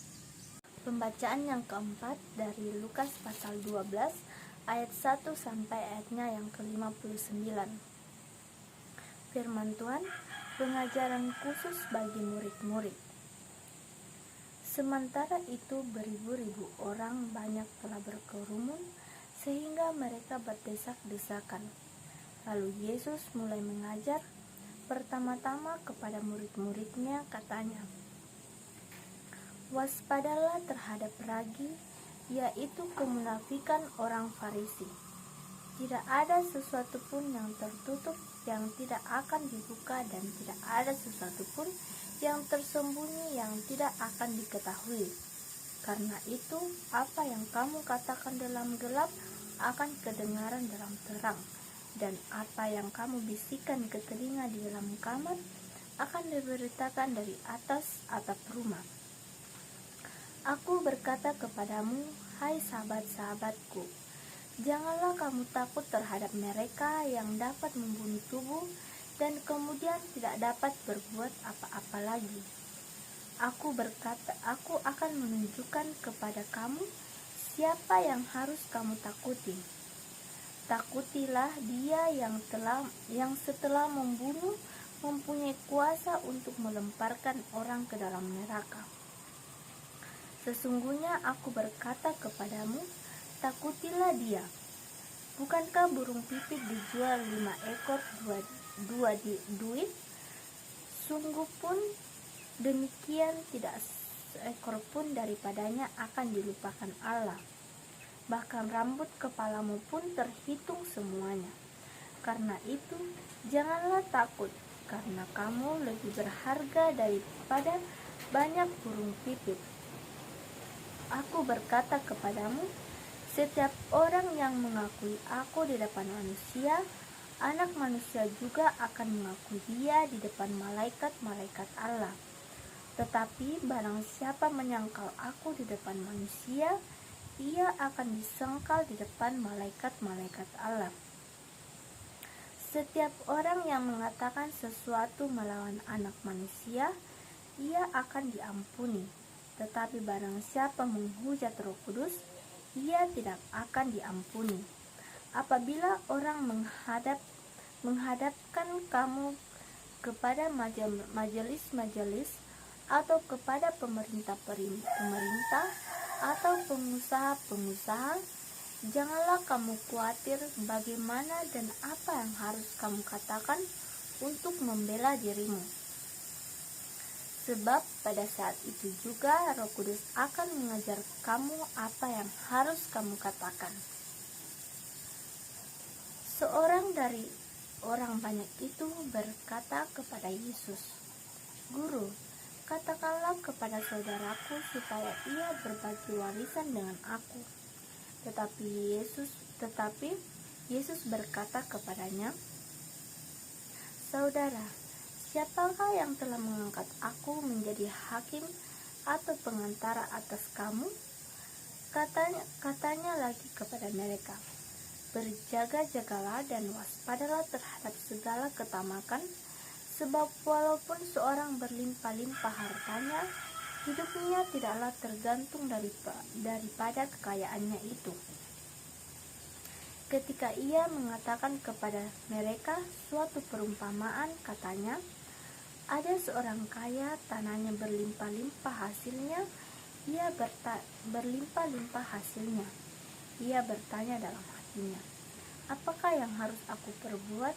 Pembacaan yang keempat dari Lukas pasal 12 ayat 1 sampai ayatnya yang ke-59. Firman Tuhan, pengajaran khusus bagi murid-murid. Sementara itu beribu-ribu orang banyak telah berkerumun sehingga mereka berdesak-desakan. Lalu Yesus mulai mengajar pertama-tama kepada murid-muridnya, katanya, "Waspadalah terhadap ragi, yaitu kemunafikan orang Farisi. Tidak ada sesuatu pun yang tertutup yang tidak akan dibuka, dan tidak ada sesuatu pun yang tersembunyi yang tidak akan diketahui. Karena itu, apa yang kamu katakan dalam gelap akan kedengaran dalam terang, dan apa yang kamu bisikan ke telinga di dalam kamar akan diberitakan dari atas atap rumah. Aku berkata kepadamu, hai sahabat-sahabatku, janganlah kamu takut terhadap mereka yang dapat membunuh tubuh dan kemudian tidak dapat berbuat apa-apa lagi. Aku berkata, aku akan menunjukkan kepada kamu siapa yang harus kamu takuti. Takutilah dia yang setelah membunuh mempunyai kuasa untuk melemparkan orang ke dalam neraka. Sesungguhnya aku berkata kepadamu, takutilah dia. Bukankah burung pipit dijual 5 ekor 2 duit? Sungguh pun demikian tidak seekor pun daripadanya akan dilupakan Allah. Bahkan rambut kepalamu pun terhitung semuanya. Karena itu janganlah takut, karena kamu lebih berharga daripada banyak burung pipit. Aku berkata kepadamu, setiap orang yang mengakui aku di depan manusia, Anak manusia juga akan mengaku Dia di depan malaikat-malaikat Allah. Tetapi barang siapa menyangkal aku di depan manusia, ia akan disangkal di depan malaikat-malaikat Allah. Setiap orang yang mengatakan sesuatu melawan anak manusia, ia akan diampuni. Tetapi barang siapa menghujat Roh Kudus, ia tidak akan diampuni. Apabila orang menghadapkan kamu kepada majelis-majelis atau kepada pemerintah atau pengusaha-pengusaha, janganlah kamu khawatir bagaimana dan apa yang harus kamu katakan untuk membela dirimu. Sebab pada saat itu juga Roh Kudus akan mengajar kamu apa yang harus kamu katakan. Seorang dari orang banyak itu berkata kepada Yesus, "Guru, katakanlah kepada saudaraku supaya ia berbagi warisan dengan aku." Tetapi Yesus berkata kepadanya, "Saudara, siapakah yang telah mengangkat aku menjadi hakim atau pengantara atas kamu?" Katanya lagi kepada mereka, "Berjaga-jagalah dan waspadalah terhadap segala ketamakan, sebab walaupun seorang berlimpah-limpah hartanya, hidupnya tidaklah tergantung daripada kekayaannya itu." Ketika ia mengatakan kepada mereka suatu perumpamaan, katanya, "Ada seorang kaya, tanahnya berlimpah-limpah hasilnya. Ia bertanya dalam hatinya, 'Apakah yang harus aku perbuat,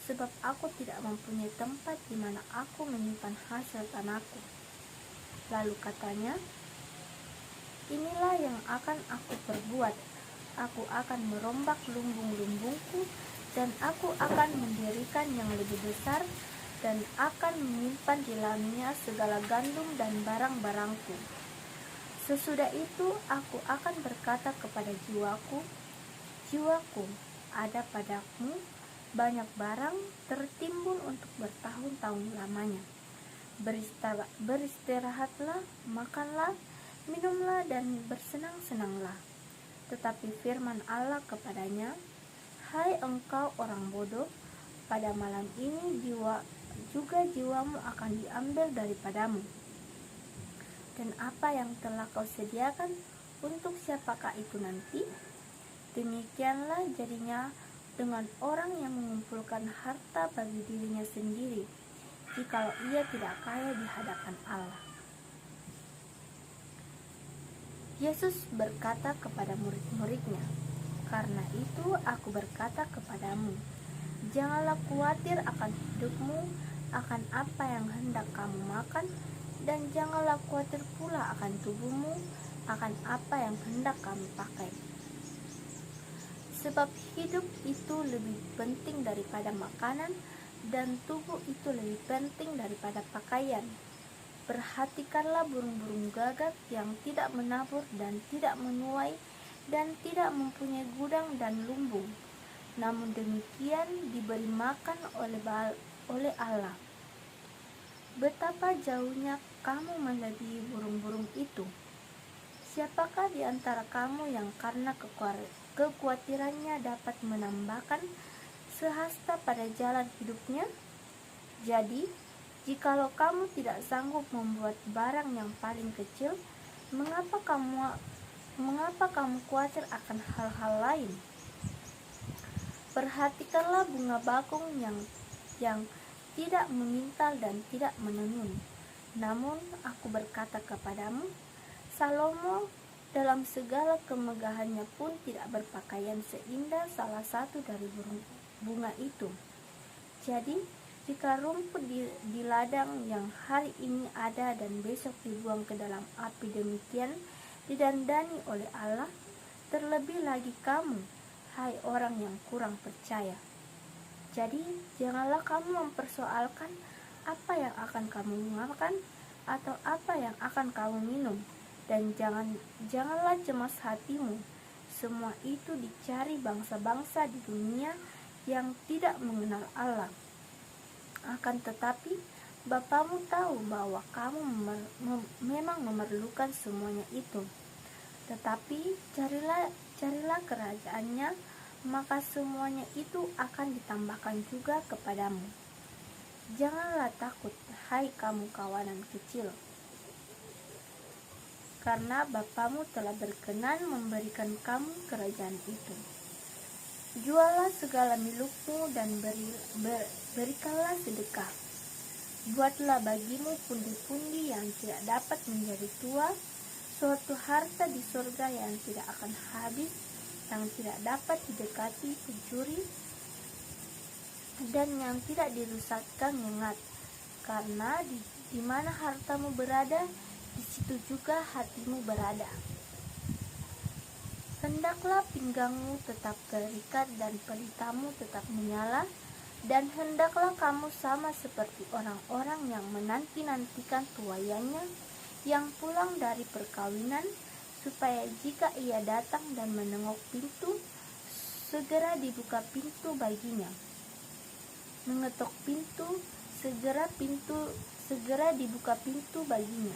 sebab aku tidak mempunyai tempat di mana aku menyimpan hasil tanahku?' Lalu katanya, 'Inilah yang akan aku perbuat. Aku akan merombak lumbung-lumbungku, dan aku akan mendirikan yang lebih besar, dan akan menyimpan di dalamnya segala gandum dan barang-barangku. Sesudah itu aku akan berkata kepada jiwaku, jiwaku, ada padamu banyak barang tertimbun untuk bertahun-tahun lamanya. Beristirahatlah, makanlah, minumlah, dan bersenang-senanglah.' Tetapi firman Allah kepadanya, 'Hai engkau orang bodoh, pada malam ini jiwamu akan diambil daripadamu. Dan apa yang telah kau sediakan, untuk siapakah itu nanti?' Demikianlah jadinya dengan orang yang mengumpulkan harta bagi dirinya sendiri, jikalau ia tidak kaya di hadapan Allah." Yesus berkata kepada murid-muridnya, "Karena itu aku berkata kepadamu, janganlah khawatir akan hidupmu, akan apa yang hendak kamu makan, dan janganlah khawatir pula akan tubuhmu, akan apa yang hendak kamu pakai. Sebab hidup itu lebih penting daripada makanan, dan tubuh itu lebih penting daripada pakaian. Perhatikanlah burung-burung gagak yang tidak menabur dan tidak menuai dan tidak mempunyai gudang dan lumbung, namun demikian diberi makan oleh Allah. Betapa jauhnya kamu melebihi burung-burung itu. Siapakah di antara kamu yang karena kekhawatirannya dapat menambahkan sehasta pada jalan hidupnya? Jadi, jikalau kamu tidak sanggup membuat barang yang paling kecil, mengapa kamu khawatir akan hal-hal lain? Perhatikanlah bunga bakung yang tidak memintal dan tidak menenun. Namun aku berkata kepadamu, Salomo dalam segala kemegahannya pun tidak berpakaian seindah salah satu dari bunga itu. Jadi, jika rumput di ladang yang hari ini ada dan besok dibuang ke dalam api demikian didandani oleh Allah, terlebih lagi kamu, hai orang yang kurang percaya. Jadi janganlah kamu mempersoalkan apa yang akan kamu makan atau apa yang akan kamu minum, dan janganlah cemas hatimu. Semua itu dicari bangsa-bangsa di dunia, yang tidak mengenal Allah. Akan tetapi Bapamu tahu bahwa kamu memang memerlukan semuanya itu. Tetapi carilah kerajaannya, maka semuanya itu akan ditambahkan juga kepadamu. Janganlah takut, hai kamu kawanan kecil, karena Bapamu telah berkenan memberikan kamu kerajaan itu. Jualah segala milikmu dan berikanlah sedekah. Buatlah bagimu pundi-pundi yang tidak dapat menjadi tua, suatu harta di surga yang tidak akan habis, yang tidak dapat didekati pencuri, dan yang tidak dirusakkan nyengat. Karena di mana hartamu berada, di situ juga hatimu berada. Hendaklah pinggangmu tetap terikat dan pelitamu tetap menyala, dan hendaklah kamu sama seperti orang-orang yang menanti-nantikan tuayannya yang pulang dari perkawinan, supaya jika ia datang dan menengok pintu, segera dibuka pintu baginya. Mengetok pintu, segera dibuka pintu baginya.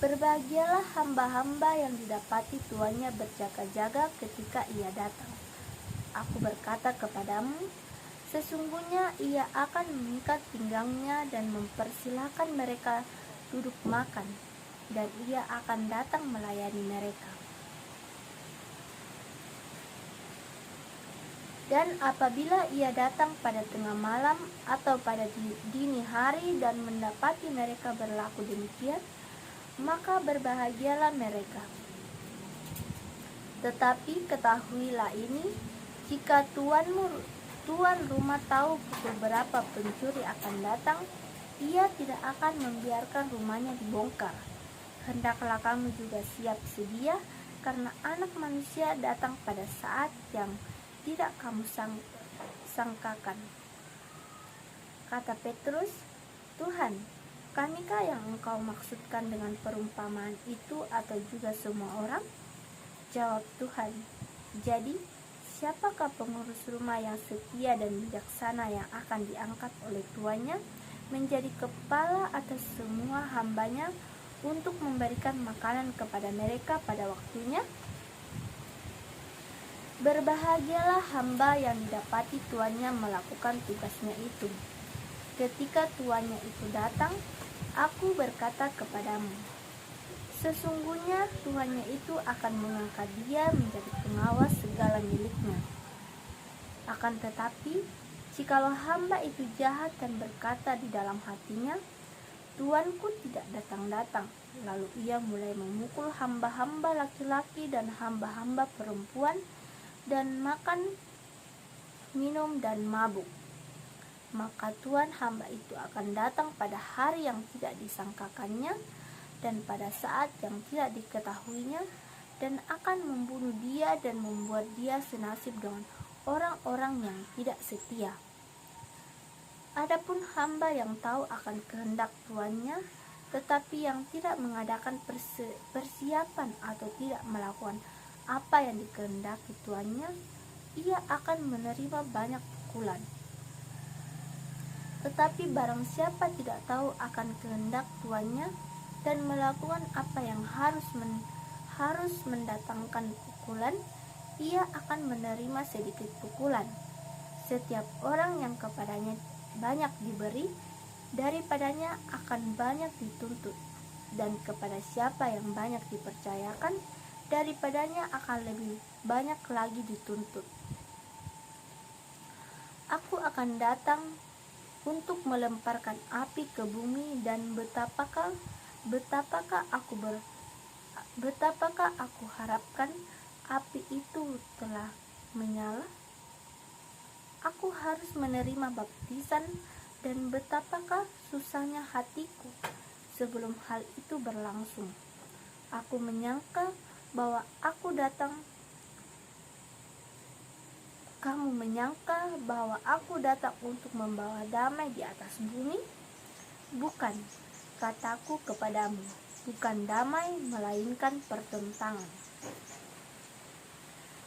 Berbahagialah hamba-hamba yang didapati tuannya berjaga-jaga ketika ia datang. Aku berkata kepadamu, sesungguhnya ia akan mengikat pinggangnya dan mempersilahkan mereka duduk makan, dan ia akan datang melayani mereka. Dan apabila ia datang pada tengah malam atau pada dini hari dan mendapati mereka berlaku demikian, maka berbahagialah mereka. Tetapi ketahuilah ini, jika tuan rumah tahu pukul berapa pencuri akan datang, ia tidak akan membiarkan rumahnya dibongkar. Hendaklah kamu juga siap sedia, karena Anak Manusia datang pada saat yang tidak kamu sangkakan. Kata Petrus, Tuhan, kamikah yang Engkau maksudkan dengan perumpamaan itu, atau juga semua orang? Jawab Tuhan, jadi siapakah pengurus rumah yang setia dan bijaksana yang akan diangkat oleh tuannya menjadi kepala atas semua hambanya untuk memberikan makanan kepada mereka pada waktunya? Berbahagialah hamba yang didapati tuannya melakukan tugasnya itu. Ketika tuannya itu datang, aku berkata kepadamu, sesungguhnya tuannya itu akan mengangkat dia menjadi pengawas segala miliknya. Akan tetapi, jikalau hamba itu jahat dan berkata di dalam hatinya, tuanku tidak datang-datang, lalu ia mulai memukul hamba-hamba laki-laki dan hamba-hamba perempuan, dan makan, minum, dan mabuk, maka tuan hamba itu akan datang pada hari yang tidak disangkakannya dan pada saat yang tidak diketahuinya, dan akan membunuh dia dan membuat dia senasib dengan orang-orang yang tidak setia. Adapun hamba yang tahu akan kehendak tuannya, tetapi yang tidak mengadakan persiapan atau tidak melakukan apa yang dikehendaki tuannya, ia akan menerima banyak pukulan. Tetapi barang siapa tidak tahu akan kehendak tuannya dan melakukan apa yang harus mendatangkan pukulan, ia akan menerima sedikit pukulan. Setiap orang yang kepadanya banyak diberi, daripadanya akan banyak dituntut, dan kepada siapa yang banyak dipercayakan, daripadanya akan lebih banyak lagi dituntut. Aku akan datang untuk melemparkan api ke bumi, dan betapakah aku harapkan api itu telah menyala? Aku harus menerima baptisan, dan betapakah susahnya hatiku sebelum hal itu berlangsung. Aku menyangka bahwa kamu menyangka bahwa aku datang untuk membawa damai di atas bumi? Bukan, kataku kepadamu, bukan damai, melainkan pertentangan.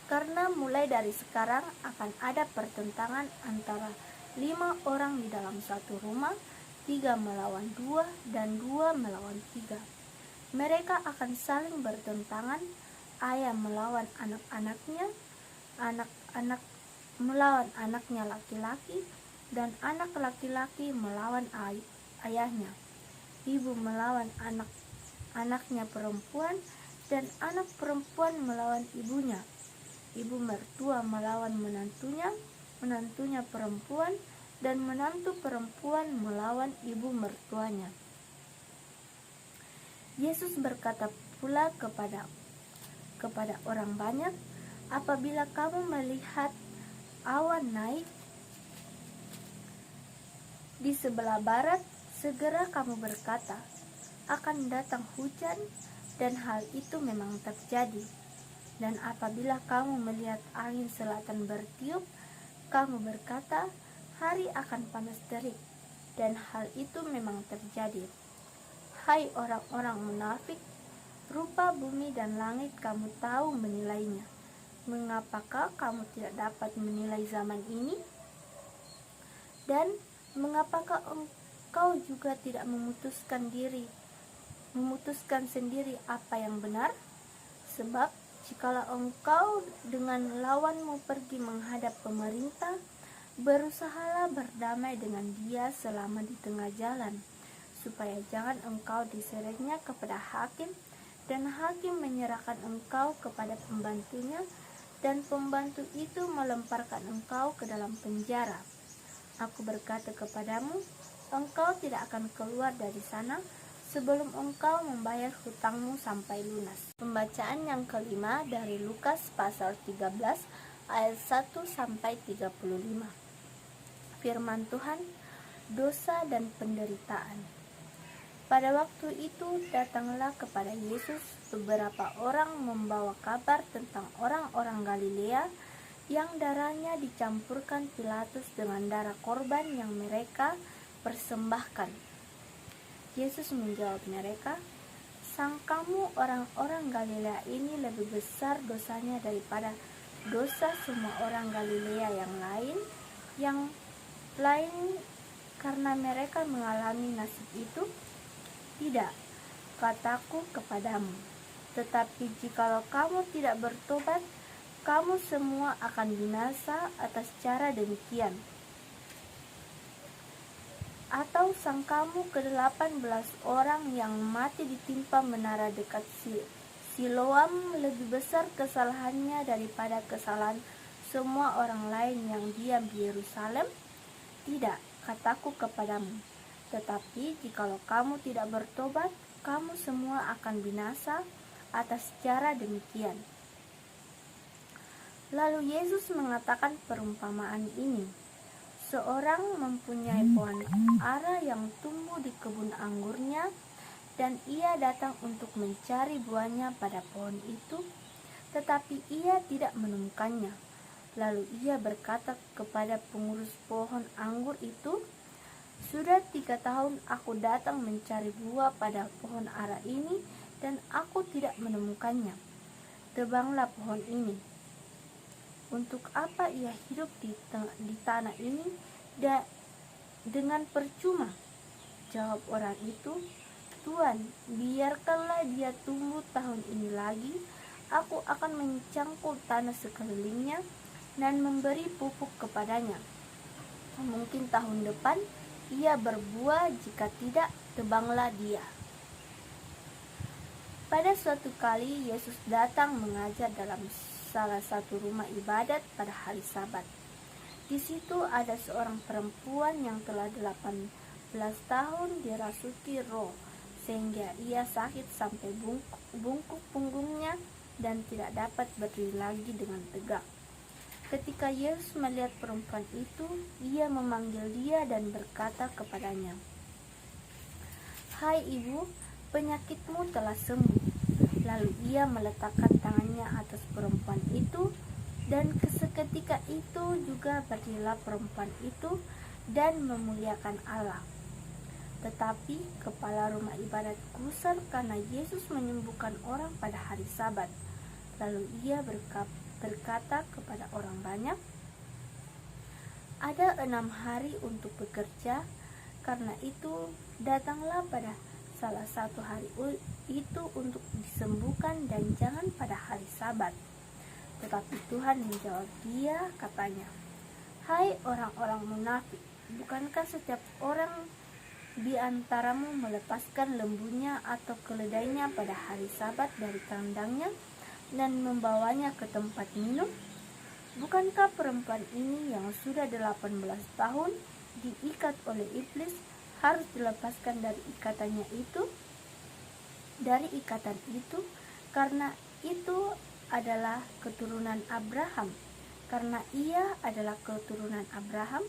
Karena mulai dari sekarang akan ada pertentangan antara 5 orang di dalam satu rumah, 3 melawan 2 dan 2 melawan 3. Mereka akan saling bertentangan, ayah melawan anak-anaknya, anak-anak melawan anaknya laki-laki, dan anak laki-laki melawan ayahnya, ibu melawan anak-anaknya perempuan, dan anak perempuan melawan ibunya, ibu mertua melawan menantunya, menantunya perempuan, dan menantu perempuan melawan ibu mertuanya. Yesus berkata pula kepada orang banyak, apabila kamu melihat awan naik di sebelah barat, segera kamu berkata, akan datang hujan, dan hal itu memang terjadi. Dan apabila kamu melihat angin selatan bertiup, kamu berkata, hari akan panas terik, dan hal itu memang terjadi. Hai orang-orang munafik, rupa bumi dan langit kamu tahu menilainya. Mengapakah kamu tidak dapat menilai zaman ini? Dan mengapakah engkau juga tidak memutuskan sendiri apa yang benar? Sebab jikalau engkau dengan lawanmu pergi menghadap pemerintah, berusahalah berdamai dengan dia selama di tengah jalan, supaya jangan engkau diseretnya kepada hakim, dan hakim menyerahkan engkau kepada pembantunya, dan pembantu itu melemparkan engkau ke dalam penjara. Aku berkata kepadamu, engkau tidak akan keluar dari sana sebelum engkau membayar hutangmu sampai lunas. Pembacaan yang kelima dari Lukas pasal 13 ayat 1 sampai 35. Firman Tuhan, dosa dan penderitaan. Pada waktu itu datanglah kepada Yesus beberapa orang membawa kabar tentang orang-orang Galilea yang darahnya dicampurkan Pilatus dengan darah korban yang mereka persembahkan. Yesus menjawab mereka, sangkamu orang-orang Galilea ini lebih besar dosanya daripada dosa semua orang Galilea yang lain karena mereka mengalami nasib itu? Tidak, kataku kepadamu, tetapi jikalau kamu tidak bertobat, kamu semua akan binasa atas cara demikian. Atau sangkamu ke-18 orang yang mati ditimpa menara dekat Siloam lebih besar kesalahannya daripada kesalahan semua orang lain yang diam di Yerusalem? Tidak, kataku kepadamu, tetapi jikalau kamu tidak bertobat, kamu semua akan binasa atas cara demikian. Lalu Yesus mengatakan perumpamaan ini. Seorang mempunyai pohon ara yang tumbuh di kebun anggurnya, dan ia datang untuk mencari buahnya pada pohon itu, tetapi ia tidak menemukannya. Lalu ia berkata kepada pengurus pohon anggur itu, sudah 3 tahun aku datang mencari buah pada pohon ara ini, dan aku tidak menemukannya. Tebanglah pohon ini. Untuk apa ia hidup di tanah ini dengan percuma? Jawab orang itu, Tuan, biarkanlah dia tumbuh tahun ini lagi. Aku akan mencangkul tanah sekelilingnya dan memberi pupuk kepadanya. Mungkin tahun depan ia berbuah, jika tidak, tebanglah dia. Pada suatu kali Yesus datang mengajar dalam salah satu rumah ibadat pada hari Sabat. Di situ ada seorang perempuan yang telah 18 tahun dirasuki roh, sehingga ia sakit sampai bungkuk punggungnya dan tidak dapat berdiri lagi dengan tegak. Ketika Yesus melihat perempuan itu, ia memanggil dia dan berkata kepadanya, Hai ibu, penyakitmu telah sembuh. Lalu ia meletakkan tangannya atas perempuan itu, dan seketika itu juga berdirilah perempuan itu dan memuliakan Allah. Tetapi kepala rumah ibadat gusar karena Yesus menyembuhkan orang pada hari Sabat. Lalu ia berkata kepada orang banyak, "Ada 6 hari untuk bekerja, karena itu datanglah pada salah satu hari itu untuk disembuhkan dan jangan pada hari Sabat." Tetapi Tuhan menjawab dia, katanya, "Hai orang-orang munafik, bukankah setiap orang di antaramu melepaskan lembunya atau keledainya pada hari Sabat dari kandangnya dan membawanya ke tempat minum? Bukankah perempuan ini yang sudah 18 tahun diikat oleh iblis harus dilepaskan dari ikatan itu, karena itu adalah keturunan Abraham, karena ia adalah keturunan Abraham?"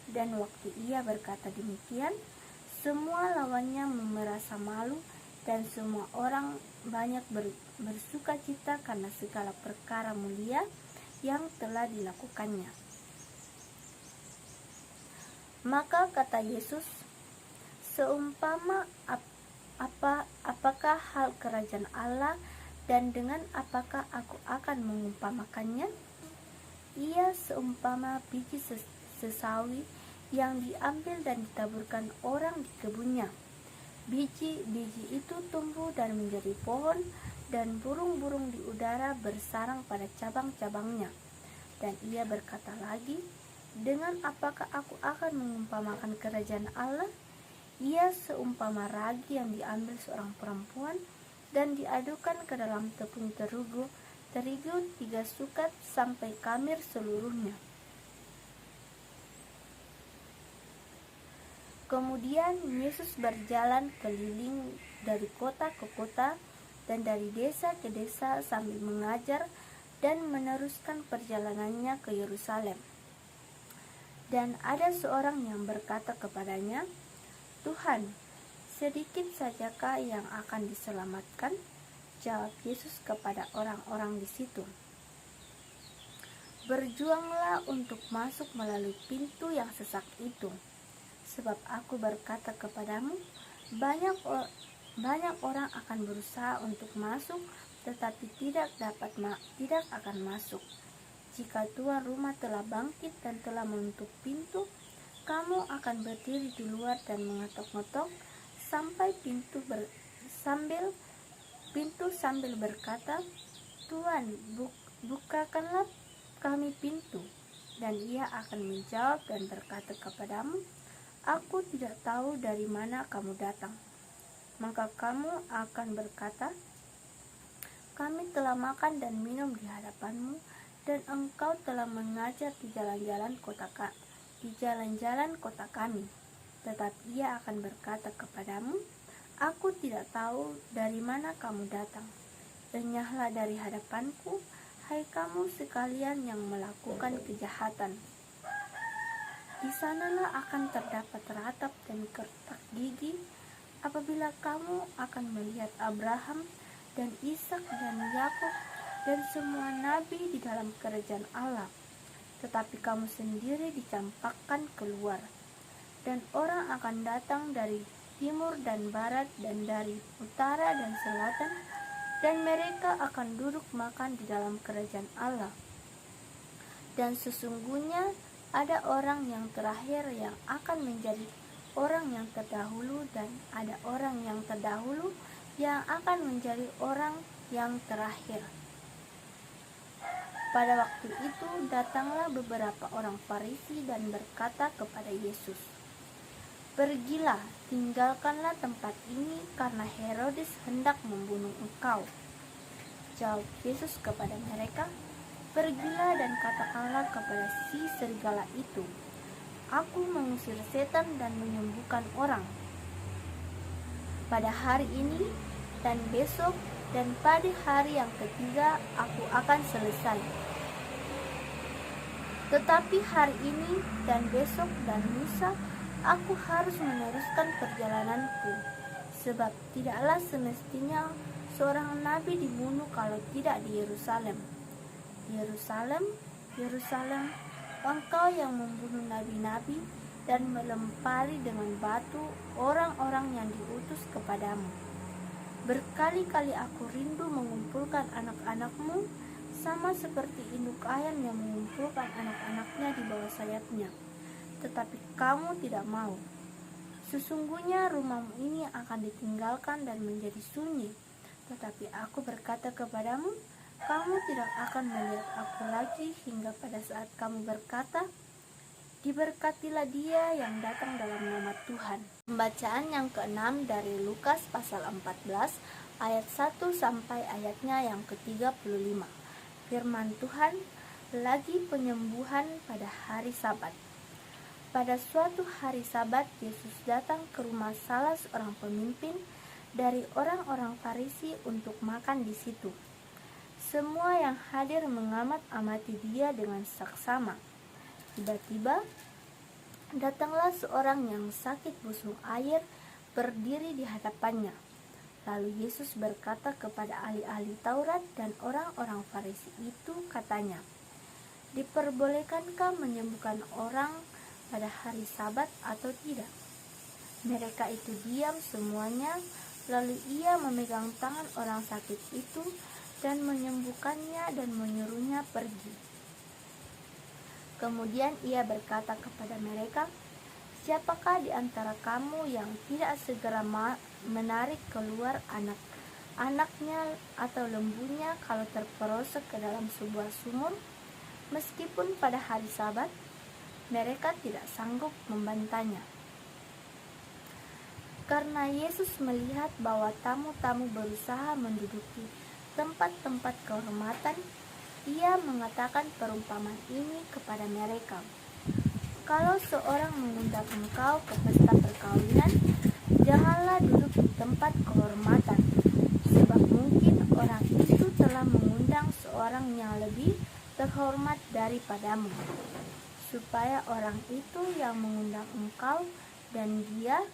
Dan waktu ia berkata demikian, semua lawannya merasa malu, dan semua orang banyak bersuka cita karena segala perkara mulia yang telah dilakukannya. Maka kata Yesus, "Seumpama apakah hal kerajaan Allah, dan dengan apakah aku akan mengumpamakannya? Ia seumpama biji sesawi yang diambil dan ditaburkan orang di kebunnya. Biji-biji itu tumbuh dan menjadi pohon, dan burung-burung di udara bersarang pada cabang-cabangnya." Dan ia berkata lagi, "Dengan apakah aku akan mengumpamakan kerajaan Allah? Ia seumpama ragi yang diambil seorang perempuan dan diadukan ke dalam tepung terigu 3 sukat sampai kamir seluruhnya." Kemudian Yesus berjalan keliling dari kota ke kota dan dari desa ke desa sambil mengajar dan meneruskan perjalanannya ke Yerusalem. Dan ada seorang yang berkata kepadanya, "Tuhan, sedikit sajakah yang akan diselamatkan?" Jawab Yesus kepada orang-orang di situ, "Berjuanglah untuk masuk melalui pintu yang sesak itu. Sebab aku berkata kepadamu, banyak orang akan berusaha untuk masuk, tetapi tidak akan masuk. Jika tuan rumah telah bangkit dan telah menutup pintu, kamu akan berdiri di luar dan mengetok-ngetok sampai pintu sambil berkata, 'Tuan, bukakanlah kami pintu.' Dan ia akan menjawab dan berkata kepadamu, 'Aku tidak tahu dari mana kamu datang.' Maka kamu akan berkata, 'Kami telah makan dan minum di hadapanmu, dan engkau telah mengajar di jalan-jalan kota kami.' Tetapi ia akan berkata kepadamu, 'Aku tidak tahu dari mana kamu datang. Enyahlah dari hadapanku, hai kamu sekalian yang melakukan kejahatan.' Di sanalah akan terdapat ratap dan kertak gigi apabila kamu akan melihat Abraham dan Ishak dan Yakub dan semua nabi di dalam kerajaan Allah, tetapi kamu sendiri dicampakkan keluar. Dan orang akan datang dari timur dan barat dan dari utara dan selatan, dan mereka akan duduk makan di dalam kerajaan Allah. Dan sesungguhnya ada orang yang terakhir yang akan menjadi orang yang terdahulu, dan ada orang yang terdahulu yang akan menjadi orang yang terakhir." Pada waktu itu datanglah beberapa orang Farisi dan berkata kepada Yesus, "Pergilah, tinggalkanlah tempat ini, karena Herodes hendak membunuh engkau." Jawab Yesus kepada mereka, "Pergilah dan katakanlah kepada si serigala itu, Aku mengusir setan dan menyembuhkan orang. Pada hari ini dan besok dan pada hari yang ketiga aku akan selesai. Tetapi hari ini dan besok dan lusa aku harus meneruskan perjalananku, sebab tidaklah semestinya seorang nabi dibunuh kalau tidak di Yerusalem. Yerusalem, Yerusalem, engkau yang membunuh nabi-nabi dan melempari dengan batu orang-orang yang diutus kepadamu. Berkali-kali aku rindu mengumpulkan anak-anakmu sama seperti induk ayam yang mengumpulkan anak-anaknya di bawah sayapnya. Tetapi kamu tidak mau. Sesungguhnya rumahmu ini akan ditinggalkan dan menjadi sunyi. Tetapi aku berkata kepadamu, kamu tidak akan melihat aku lagi hingga pada saat kamu berkata, diberkatilah dia yang datang dalam nama Tuhan. Pembacaan yang ke-6 dari Lukas pasal 14 ayat 1 sampai ayatnya yang ke-35. Firman Tuhan, lagi penyembuhan pada hari Sabat. Pada suatu hari Sabat, Yesus datang ke rumah salah seorang pemimpin dari orang-orang Farisi untuk makan di situ. Semua yang hadir mengamat-amati dia dengan saksama. Tiba-tiba datanglah seorang yang sakit busung air berdiri di hadapannya. Lalu Yesus berkata kepada ahli-ahli Taurat dan orang-orang Farisi itu, katanya, diperbolehkankah menyembuhkan orang pada hari Sabat atau tidak? Mereka itu diam semuanya. Lalu ia memegang tangan orang sakit itu dan menyembuhkannya dan menyuruhnya pergi. Kemudian ia berkata kepada mereka, siapakah di antara kamu yang tidak segera menarik keluar anak-anaknya atau lembunya kalau terperosok ke dalam sebuah sumur, meskipun pada hari Sabat? Mereka tidak sanggup membantahnya. Karena Yesus melihat bahwa tamu-tamu berusaha menduduki tempat-tempat kehormatan, ia mengatakan perumpamaan ini kepada mereka. Kalau seorang mengundang engkau ke pesta perkawinan, janganlah duduk di tempat kehormatan, sebab mungkin orang itu telah mengundang seorang yang lebih terhormat daripadamu, supaya orang itu yang mengundang engkau dan dia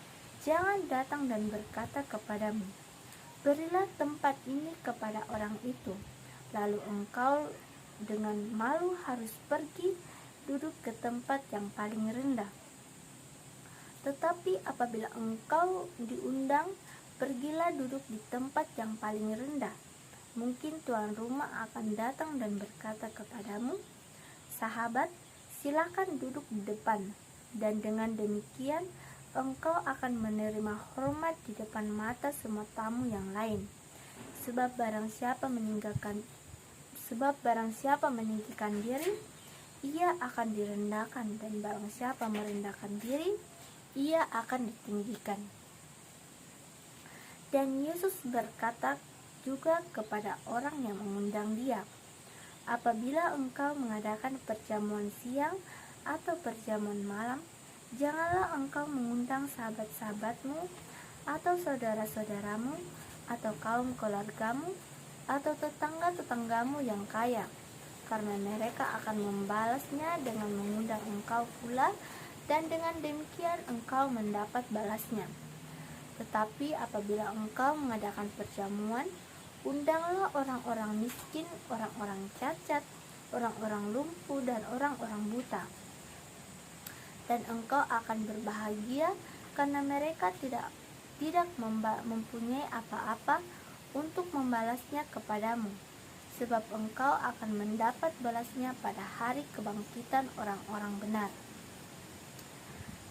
jangan datang dan berkata kepadamu, berilah tempat ini kepada orang itu. Lalu engkau dengan malu harus pergi duduk ke tempat yang paling rendah. Tetapi apabila engkau diundang, pergilah duduk di tempat yang paling rendah. Mungkin tuan rumah akan datang dan berkata kepadamu, sahabat, silakan duduk di depan. Dan dengan demikian, engkau akan menerima hormat di depan mata semua tamu yang lain. Sebab barang siapa meninggikan diri, ia akan direndahkan, dan barang siapa merendahkan diri, ia akan ditinggikan. Dan Yesus berkata juga kepada orang yang mengundang dia, apabila engkau mengadakan perjamuan siang atau perjamuan malam, janganlah engkau mengundang sahabat-sahabatmu atau saudara-saudaramu atau kaum keluargamu atau tetangga-tetanggamu yang kaya, karena mereka akan membalasnya dengan mengundang engkau pula, dan dengan demikian engkau mendapat balasnya. Tetapi apabila engkau mengadakan perjamuan, undanglah orang-orang miskin, orang-orang cacat, orang-orang lumpuh, dan orang-orang buta. Dan engkau akan berbahagia, karena mereka tidak mempunyai apa-apa untuk membalasnya kepadamu, sebab engkau akan mendapat balasnya pada hari kebangkitan orang-orang benar.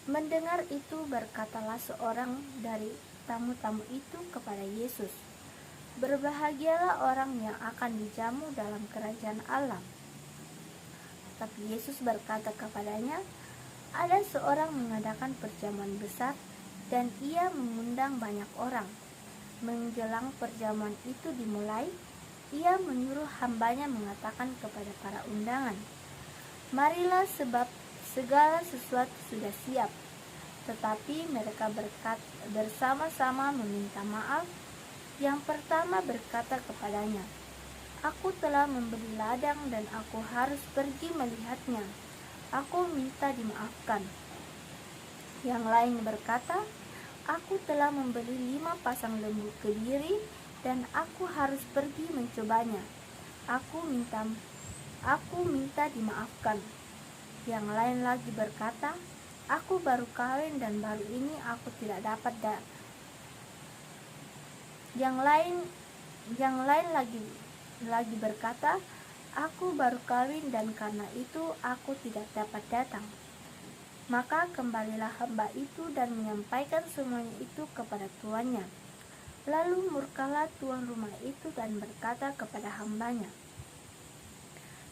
Mendengar itu, berkatalah seorang dari tamu-tamu itu kepada Yesus, berbahagialah orang yang akan dijamu dalam kerajaan Allah. Tapi Yesus berkata kepadanya, ada seorang mengadakan perjamuan besar, dan ia mengundang banyak orang. Menjelang perjamuan itu dimulai, ia menyuruh hambanya mengatakan kepada para undangan, marilah sebab segala sesuatu sudah siap. Tetapi mereka bersama-sama meminta maaf. Yang pertama berkata kepadanya, aku telah membeli ladang dan aku harus pergi melihatnya. Aku minta dimaafkan. Yang lain berkata, aku telah membeli 5 pasang lembu kediri dan aku harus pergi mencobanya. Aku minta dimaafkan. Yang lain lagi berkata, aku baru kawin dan baru ini aku tidak dapat Yang lain lagi berkata, Aku baru kawin dan karena itu aku tidak dapat datang." Maka kembalilah hamba itu dan menyampaikan semuanya itu kepada tuannya. Lalu murkalah tuan rumah itu dan berkata kepada hambanya,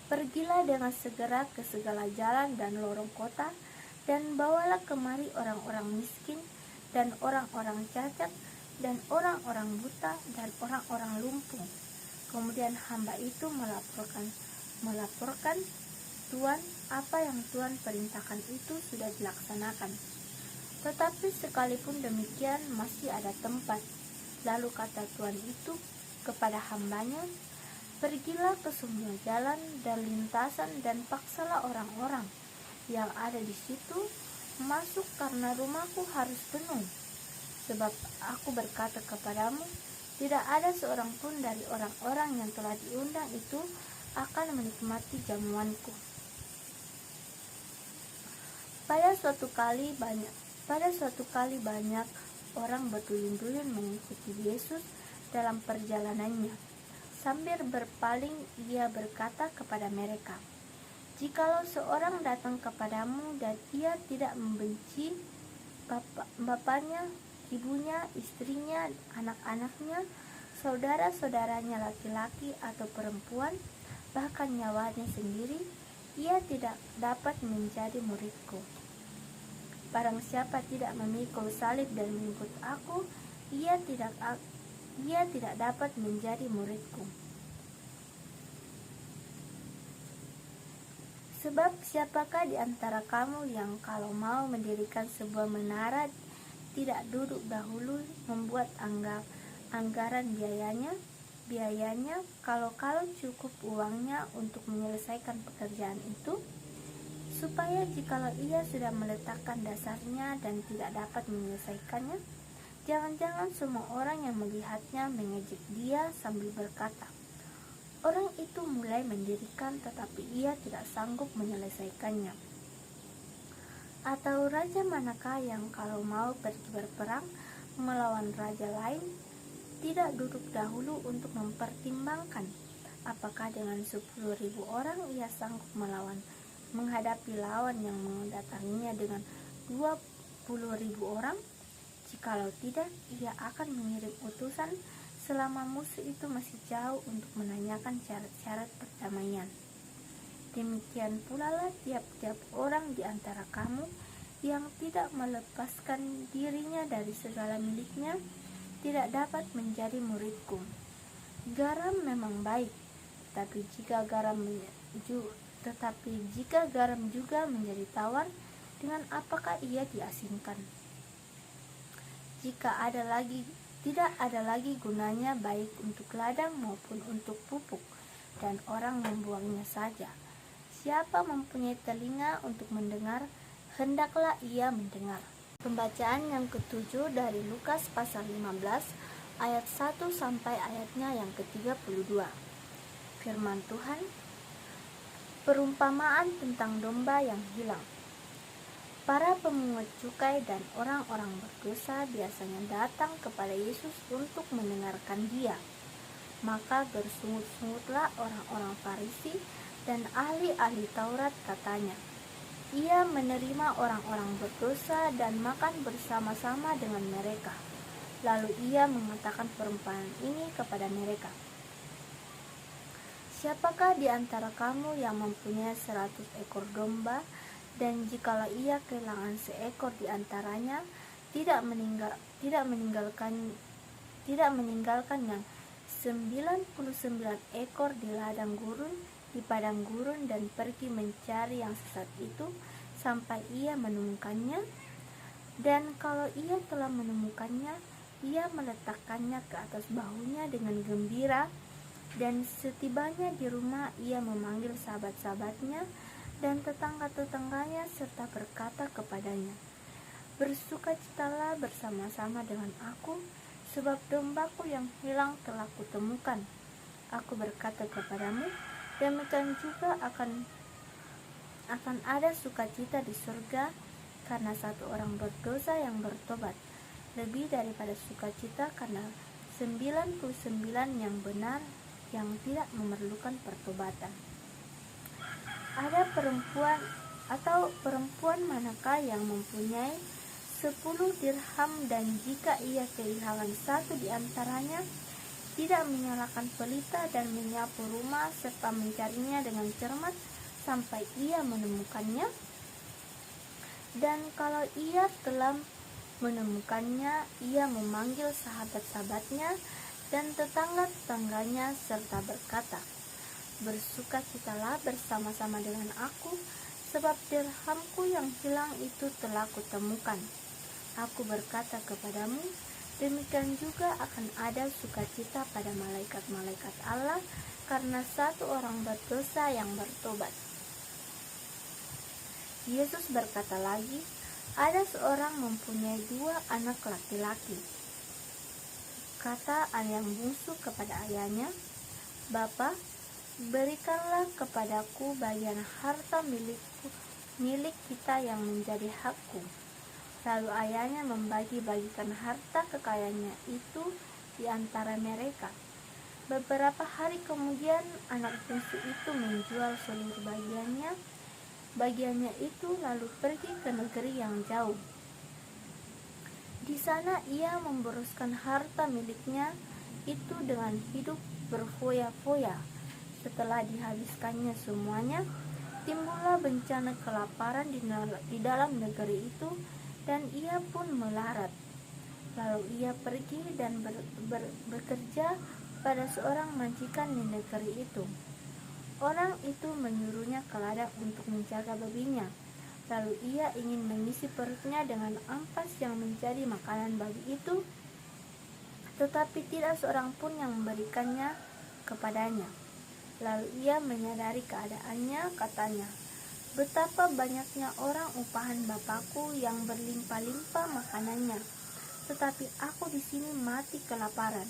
"Pergilah dengan segera ke segala jalan dan lorong kota, dan bawalah kemari orang-orang miskin, dan orang-orang cacat, dan orang-orang buta, dan orang-orang lumpuh." Kemudian hamba itu melaporkan Tuan, apa yang Tuan perintahkan itu sudah dilaksanakan. Tetapi sekalipun demikian masih ada tempat. Lalu kata Tuan itu kepada hambanya, "Pergilah ke semua jalan dan lintasan dan paksalah orang-orang yang ada di situ masuk, karena rumahku harus penuh. Sebab aku berkata kepadamu, tidak ada seorang pun dari orang-orang yang telah diundang itu akan menikmati jamuanku." Pada suatu kali banyak orang berduyun-duyun mengikuti Yesus dalam perjalanannya. Sambil berpaling ia berkata kepada mereka, "Jikalau seorang datang kepadamu dan ia tidak membenci bapaknya, ibunya, istrinya, anak-anaknya, saudara-saudaranya laki-laki atau perempuan, bahkan nyawanya sendiri, ia tidak dapat menjadi muridku. Barang siapa tidak memikul salib dan mengikut aku, ia tidak dapat menjadi muridku. Sebab siapakah di antara kamu yang kalau mau mendirikan sebuah menara tidak duduk dahulu membuat anggaran biayanya kalau cukup uangnya untuk menyelesaikan pekerjaan itu, supaya jikalau ia sudah meletakkan dasarnya dan tidak dapat menyelesaikannya, jangan-jangan semua orang yang melihatnya mengejek dia sambil berkata, 'Orang itu mulai mendirikan tetapi ia tidak sanggup menyelesaikannya.' Atau raja manakah yang kalau mau pergi berperang melawan raja lain, tidak duduk dahulu untuk mempertimbangkan apakah dengan 10.000 orang ia sanggup menghadapi lawan yang mendatanginya dengan 20.000 orang? Jikalau tidak, ia akan mengirim utusan selama musuh itu masih jauh untuk menanyakan syarat-syarat perdamaian. Demikian pula lah tiap-tiap orang di antara kamu yang tidak melepaskan dirinya dari segala miliknya tidak dapat menjadi muridku. Garam memang baik, tetapi jika garam juga menjadi tawar, dengan apakah ia diasinkan? Tidak ada lagi gunanya baik untuk ladang maupun untuk pupuk, dan orang membuangnya saja. Siapa mempunyai telinga untuk mendengar, hendaklah ia mendengar." Pembacaan yang ke-7 dari Lukas pasal 15 ayat 1 sampai ayatnya yang ke-32. Firman Tuhan, perumpamaan tentang domba yang hilang. Para pemungut cukai dan orang-orang berdosa biasanya datang kepada Yesus untuk mendengarkan Dia. Maka bersungut-sungutlah orang-orang Farisi dan ahli-ahli Taurat katanya, "Ia menerima orang-orang berdosa dan makan bersama-sama dengan mereka." Lalu ia mengatakan perumpamaan ini kepada mereka, "Siapakah di antara kamu yang mempunyai 100 ekor domba, dan jikalau ia kehilangan seekor di antaranya, tidak meninggalkan yang 99 ekor di ladang gurun, di padang gurun, dan pergi mencari yang sesat itu sampai ia menemukannya? Dan kalau ia telah menemukannya, ia meletakkannya ke atas bahunya dengan gembira, dan setibanya di rumah ia memanggil sahabat-sahabatnya dan tetangga-tetangganya serta berkata kepadanya, 'Bersukacitalah bersama-sama dengan aku, sebab dombaku yang hilang telah kutemukan.' Aku berkata kepadamu, demikian juga akan ada sukacita di surga karena satu orang berdosa yang bertobat, lebih daripada sukacita karena 99 yang benar yang tidak memerlukan pertobatan." Ada perempuan manakah yang mempunyai 10 dirham dan jika ia kehilangan satu di antaranya, tidak menyalakan pelita dan menyapu rumah serta mencarinya dengan cermat sampai ia menemukannya? Dan kalau ia telah menemukannya, ia memanggil sahabat-sahabatnya dan tetangga-tetangganya serta berkata, "Bersukacitalah bersama-sama dengan aku, sebab dirhamku yang hilang itu telah kutemukan." Aku berkata kepadamu, demikian juga akan ada sukacita pada malaikat-malaikat Allah karena satu orang berdosa yang bertobat. Yesus berkata lagi, ada seorang mempunyai 2 anak laki-laki. Kata anak yang bungsu kepada ayahnya, "Bapa, berikanlah kepadaku bagian harta milik kita yang menjadi hakku." Lalu ayahnya membagi-bagikan harta kekayaannya itu di antara mereka. Beberapa hari kemudian anak bungsu itu menjual seluruh bagiannya itu lalu pergi ke negeri yang jauh. Di sana ia memboroskan harta miliknya itu dengan hidup berfoya-foya. Setelah dihabiskannya semuanya, timbullah bencana kelaparan di dalam negeri itu dan ia pun melarat. Lalu ia pergi dan bekerja pada seorang majikan di negeri itu. Orang itu menyuruhnya ke ladang untuk menjaga babinya. Lalu ia ingin mengisi perutnya dengan ampas yang menjadi makanan babi itu, tetapi tidak seorang pun yang memberikannya kepadanya. Lalu ia menyadari keadaannya, katanya, "Betapa banyaknya orang upahan Bapakku yang berlimpah-limpah makanannya, tetapi aku di sini mati kelaparan.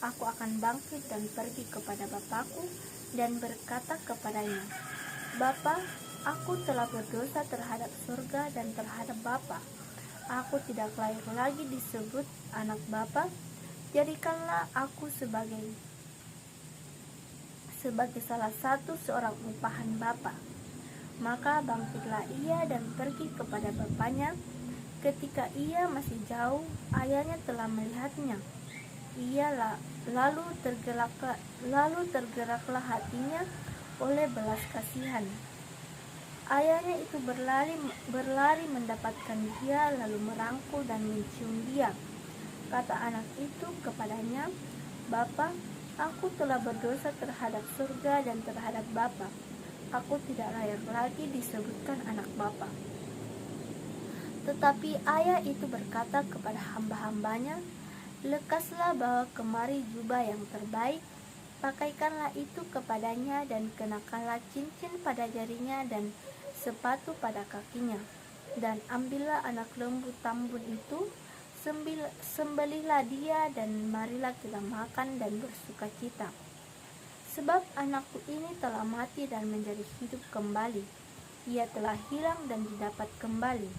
Aku akan bangkit dan pergi kepada Bapakku dan berkata kepadanya, Bapa, aku telah berdosa terhadap surga dan terhadap Bapa. Aku tidak layak lagi disebut anak Bapa. Jadikanlah aku sebagai salah satu seorang upahan Bapa." Maka bangkitlah ia dan pergi kepada bapaknya. Ketika ia masih jauh, ayahnya telah melihatnya. Lalu tergeraklah hatinya oleh belas kasihan. Ayahnya itu berlari mendapatkan dia, lalu merangkul dan mencium dia. Kata anak itu kepadanya, "Bapa, aku telah berdosa terhadap surga dan terhadap Bapa. Aku tidak layak lagi disebutkan anak Bapa." Tetapi ayah itu berkata kepada hamba-hambanya, "Lekaslah bawa kemari jubah yang terbaik, pakaikanlah itu kepadanya dan kenakanlah cincin pada jarinya dan sepatu pada kakinya. Dan ambillah anak lembu tambun itu, sembelihlah dia dan marilah kita makan dan bersukacita. Sebab anakku ini telah mati dan menjadi hidup kembali. Ia telah hilang dan didapat kembali."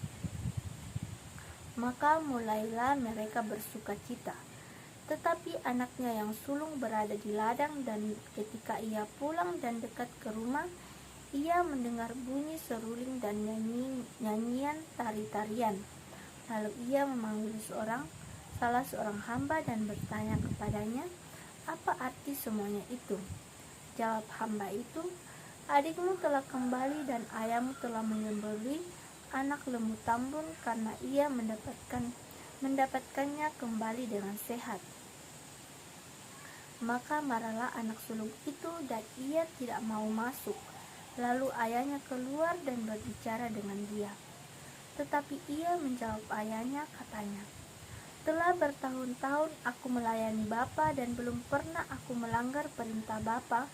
Maka mulailah mereka bersukacita. Tetapi anaknya yang sulung berada di ladang, dan ketika ia pulang dan dekat ke rumah, ia mendengar bunyi seruling dan nyanyian tari-tarian. Lalu ia memanggil salah seorang hamba dan bertanya kepadanya, "Apa arti semuanya itu?" Jawab hamba itu, "Adikmu telah kembali dan ayahmu telah menyembelih anak lembu tambun karena ia mendapatkannya kembali dengan sehat." Maka marahlah anak sulung itu dan ia tidak mau masuk. Lalu ayahnya keluar dan berbicara dengan dia. Tetapi ia menjawab ayahnya, katanya, "Telah bertahun-tahun aku melayani Bapa dan belum pernah aku melanggar perintah Bapa.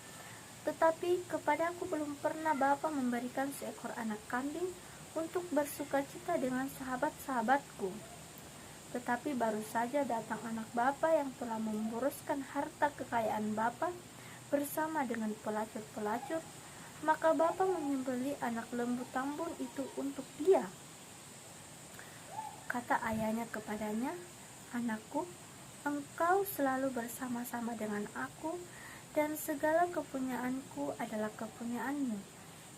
Tetapi kepadaku belum pernah Bapa memberikan seekor anak kambing untuk bersukacita dengan sahabat-sahabatku. Tetapi baru saja datang anak Bapa yang telah memboroskan harta kekayaan Bapa bersama dengan pelacur-pelacur, maka Bapa menyembelih anak lembu tambun itu untuk dia." Kata ayahnya kepadanya, "Anakku, engkau selalu bersama-sama dengan aku, dan segala kepunyaanku adalah kepunyaanmu.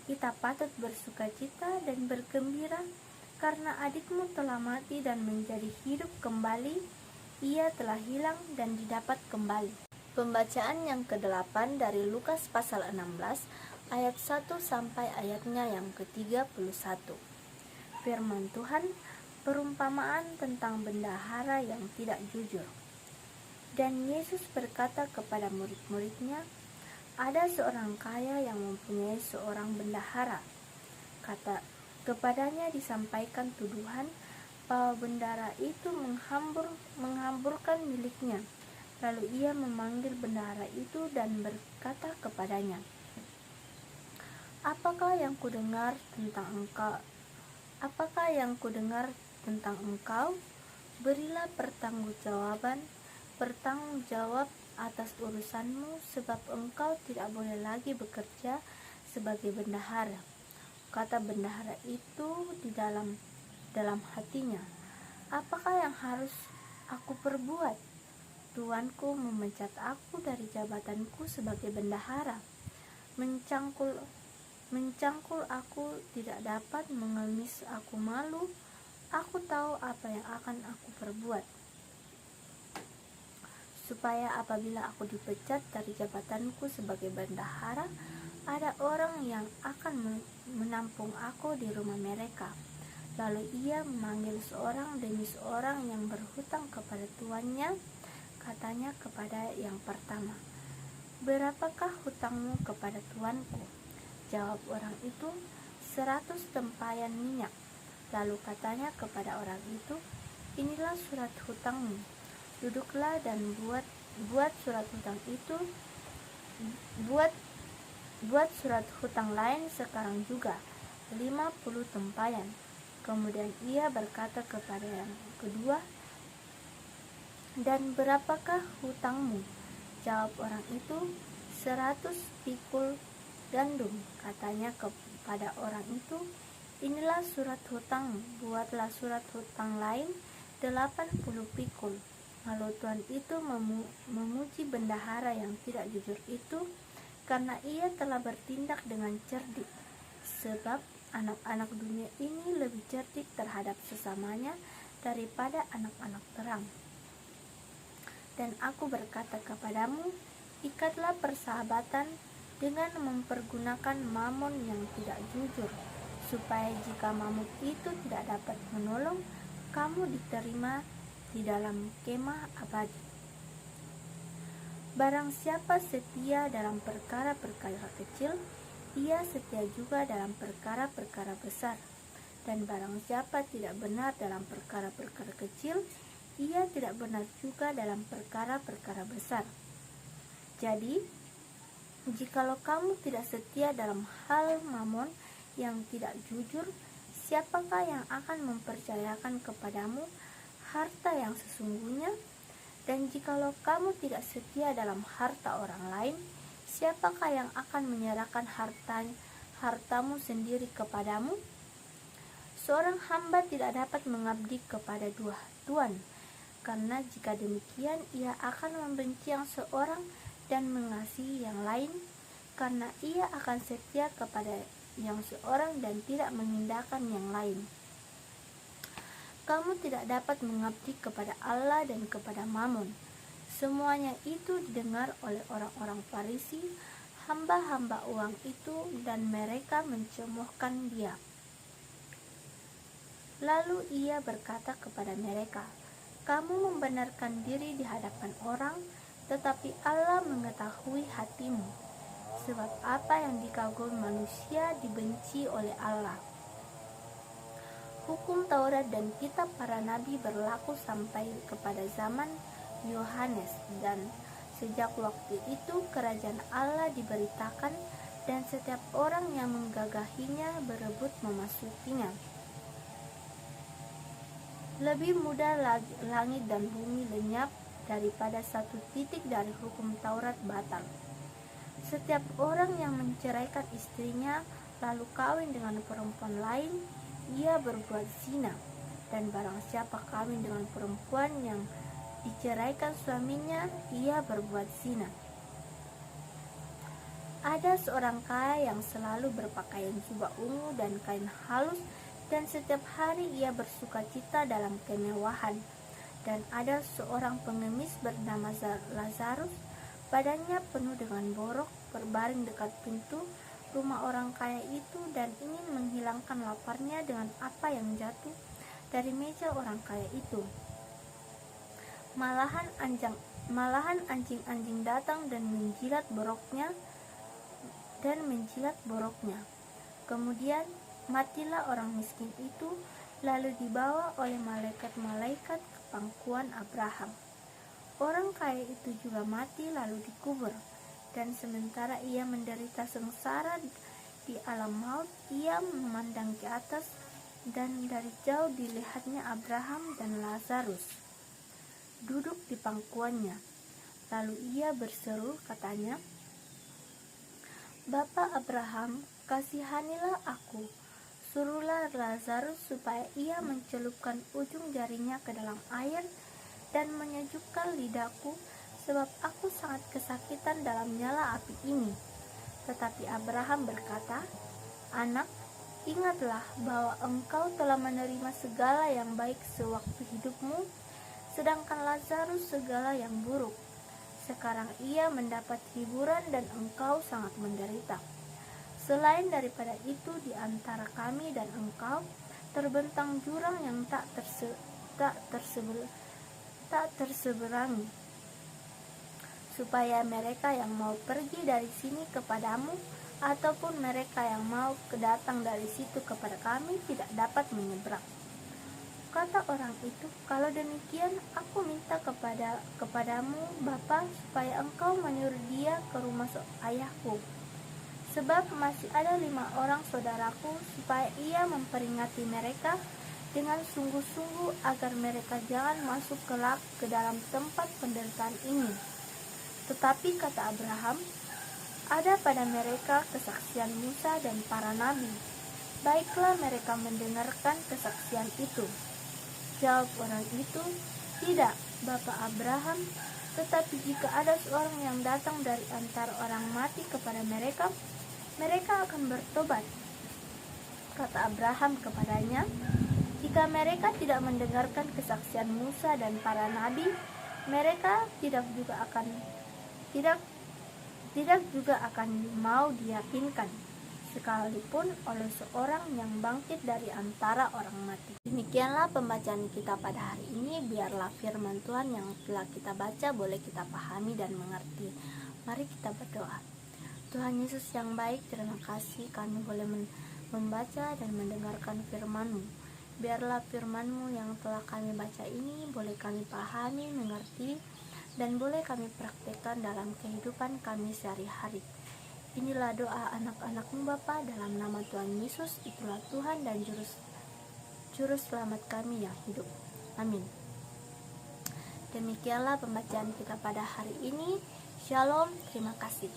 Kita patut bersukacita dan bergembira karena adikmu telah mati dan menjadi hidup kembali. Ia telah hilang dan didapat kembali. Pembacaan yang ke-8 dari Lukas pasal 16 ayat 1 sampai ayatnya yang ke-31. Firman Tuhan, perumpamaan tentang bendahara yang tidak jujur. Dan Yesus berkata kepada murid-muridnya, ada seorang kaya yang mempunyai seorang bendahara. Kepadanya disampaikan tuduhan bahwa bendahara itu menghamburkan miliknya. Lalu ia memanggil bendahara itu dan berkata kepadanya, Apakah yang kudengar tentang engkau? Berilah bertanggung jawab atas urusanmu, sebab engkau tidak boleh lagi bekerja sebagai bendahara. Kata bendahara itu di dalam hatinya, apakah yang harus aku perbuat? Tuanku memecat aku dari jabatanku sebagai bendahara. Mencangkul aku tidak dapat mengemis aku malu. Aku tahu apa yang akan aku perbuat, supaya apabila aku dipecat dari jabatanku sebagai bendahara, ada orang yang akan menampung aku di rumah mereka. Lalu ia memanggil seorang demi seorang yang berhutang kepada tuannya. Katanya kepada yang pertama, berapakah hutangmu kepada tuanku? Jawab orang itu, 100 tempayan minyak. Lalu katanya kepada orang itu, inilah surat hutangmu. Duduklah dan buat surat hutang itu. Buat surat hutang lain sekarang juga, 50 tempayan. Kemudian ia berkata kepada yang kedua, dan berapakah hutangmu? Jawab orang itu, 100 pikul gandum. Katanya kepada orang itu, inilah surat hutangmu. Buatlah surat hutang lain, 80 pikul. Lalu tuan itu memuji bendahara yang tidak jujur itu, karena ia telah bertindak dengan cerdik. Sebab anak-anak dunia ini lebih cerdik terhadap sesamanya daripada anak-anak terang. Dan aku berkata kepadamu, ikatlah persahabatan dengan mempergunakan mamon yang tidak jujur, supaya jika mamon itu tidak dapat menolong, kamu diterima di dalam kemah abadi. Barang siapa setia dalam perkara-perkara kecil, ia setia juga dalam perkara-perkara besar. Dan barang siapa tidak benar dalam perkara-perkara kecil, ia tidak benar juga dalam perkara-perkara besar. Jadi, jikalau kamu tidak setia dalam hal mamon yang tidak jujur, siapakah yang akan mempercayakan kepadamu harta yang sesungguhnya? Dan jikalau kamu tidak setia dalam harta orang lain, siapakah yang akan menyerahkan hartamu sendiri kepadamu? Seorang hamba tidak dapat mengabdi kepada dua tuan, karena jika demikian ia akan membenci yang seorang dan mengasihi yang lain, karena ia akan setia kepada yang seorang dan tidak mengindahkan yang lain. Kamu tidak dapat mengabdi kepada Allah dan kepada Mamon. Semuanya itu didengar oleh orang-orang Farisi, hamba-hamba uang itu, dan mereka mencemoohkan dia. Lalu ia berkata kepada mereka, kamu membenarkan diri di hadapan orang, tetapi Allah mengetahui hatimu. Sebab apa yang dikagumi manusia dibenci oleh Allah. Hukum Taurat dan kitab para nabi berlaku sampai kepada zaman Yohanes, dan sejak waktu itu kerajaan Allah diberitakan, dan setiap orang yang menggagahinya berebut memasukinya. Lebih mudah langit dan bumi lenyap daripada satu titik dari hukum Taurat batal. Setiap orang yang menceraikan istrinya lalu kawin dengan perempuan lain, ia berbuat zina. Dan barang siapa kawin dengan perempuan yang diceraikan suaminya, ia berbuat zina. Ada seorang kaya yang selalu berpakaian jubah ungu dan kain halus, dan setiap hari ia bersuka cita dalam kemewahan. Dan ada seorang pengemis bernama Lazarus, badannya penuh dengan borok, berbaring dekat pintu rumah orang kaya itu dan ingin menghilangkan laparnya dengan apa yang jatuh dari meja orang kaya itu. Malahan anjing-anjing datang dan menjilat boroknya. Kemudian matilah orang miskin itu, lalu dibawa oleh malaikat-malaikat ke pangkuan Abraham. Orang kaya itu juga mati lalu dikubur, dan sementara ia menderita sengsara di alam maut, ia memandang ke atas, dan dari jauh dilihatnya Abraham dan Lazarus duduk di pangkuannya. Lalu ia berseru, katanya, "Bapa Abraham, kasihanilah aku. Suruhlah Lazarus supaya ia mencelupkan ujung jarinya ke dalam air dan menyejukkan lidahku, sebab aku sangat kesakitan dalam nyala api ini." Tetapi Abraham berkata, "Anak, ingatlah bahwa engkau telah menerima segala yang baik sewaktu hidupmu, sedangkan Lazarus segala yang buruk. Sekarang ia mendapat hiburan dan engkau sangat menderita. Selain daripada itu, di antara kami dan engkau terbentang jurang yang tak terseberangi, supaya mereka yang mau pergi dari sini kepadamu ataupun mereka yang mau datang dari situ kepada kami tidak dapat menyeberang." Kata orang itu, "Kalau demikian, aku minta kepadamu, Bapa, supaya engkau menyuruh dia ke rumah ayahku. Sebab masih ada 5 orang saudaraku, supaya ia memperingati mereka dengan sungguh-sungguh agar mereka jangan masuk kelak ke dalam tempat penderitaan ini." Tetapi kata Abraham, "Ada pada mereka kesaksian Musa dan para nabi. Baiklah mereka mendengarkan kesaksian itu." Jawab orang itu, "Tidak, Bapak Abraham, tetapi jika ada seorang yang datang dari antara orang mati kepada mereka, mereka akan bertobat." Kata Abraham kepadanya, "Jika mereka tidak mendengarkan kesaksian Musa dan para nabi, mereka tidak juga akan mau diyakinkan, sekalipun oleh seorang yang bangkit dari antara orang mati." Demikianlah pembacaan kita pada hari ini. Biarlah firman Tuhan yang telah kita baca boleh kita pahami dan mengerti. Mari kita berdoa. Tuhan Yesus yang baik, terima kasih kami boleh membaca dan mendengarkan firman-Mu. Biarlah firman-Mu yang telah kami baca ini boleh kami pahami, mengerti, dan boleh kami praktekkan dalam kehidupan kami sehari-hari. Inilah doa anak-anak-Mu Bapa, dalam nama Tuhan Yesus, itulah Tuhan dan Juru Selamat kami yang hidup. Amin. Demikianlah pembacaan kita pada hari ini. Shalom, terima kasih.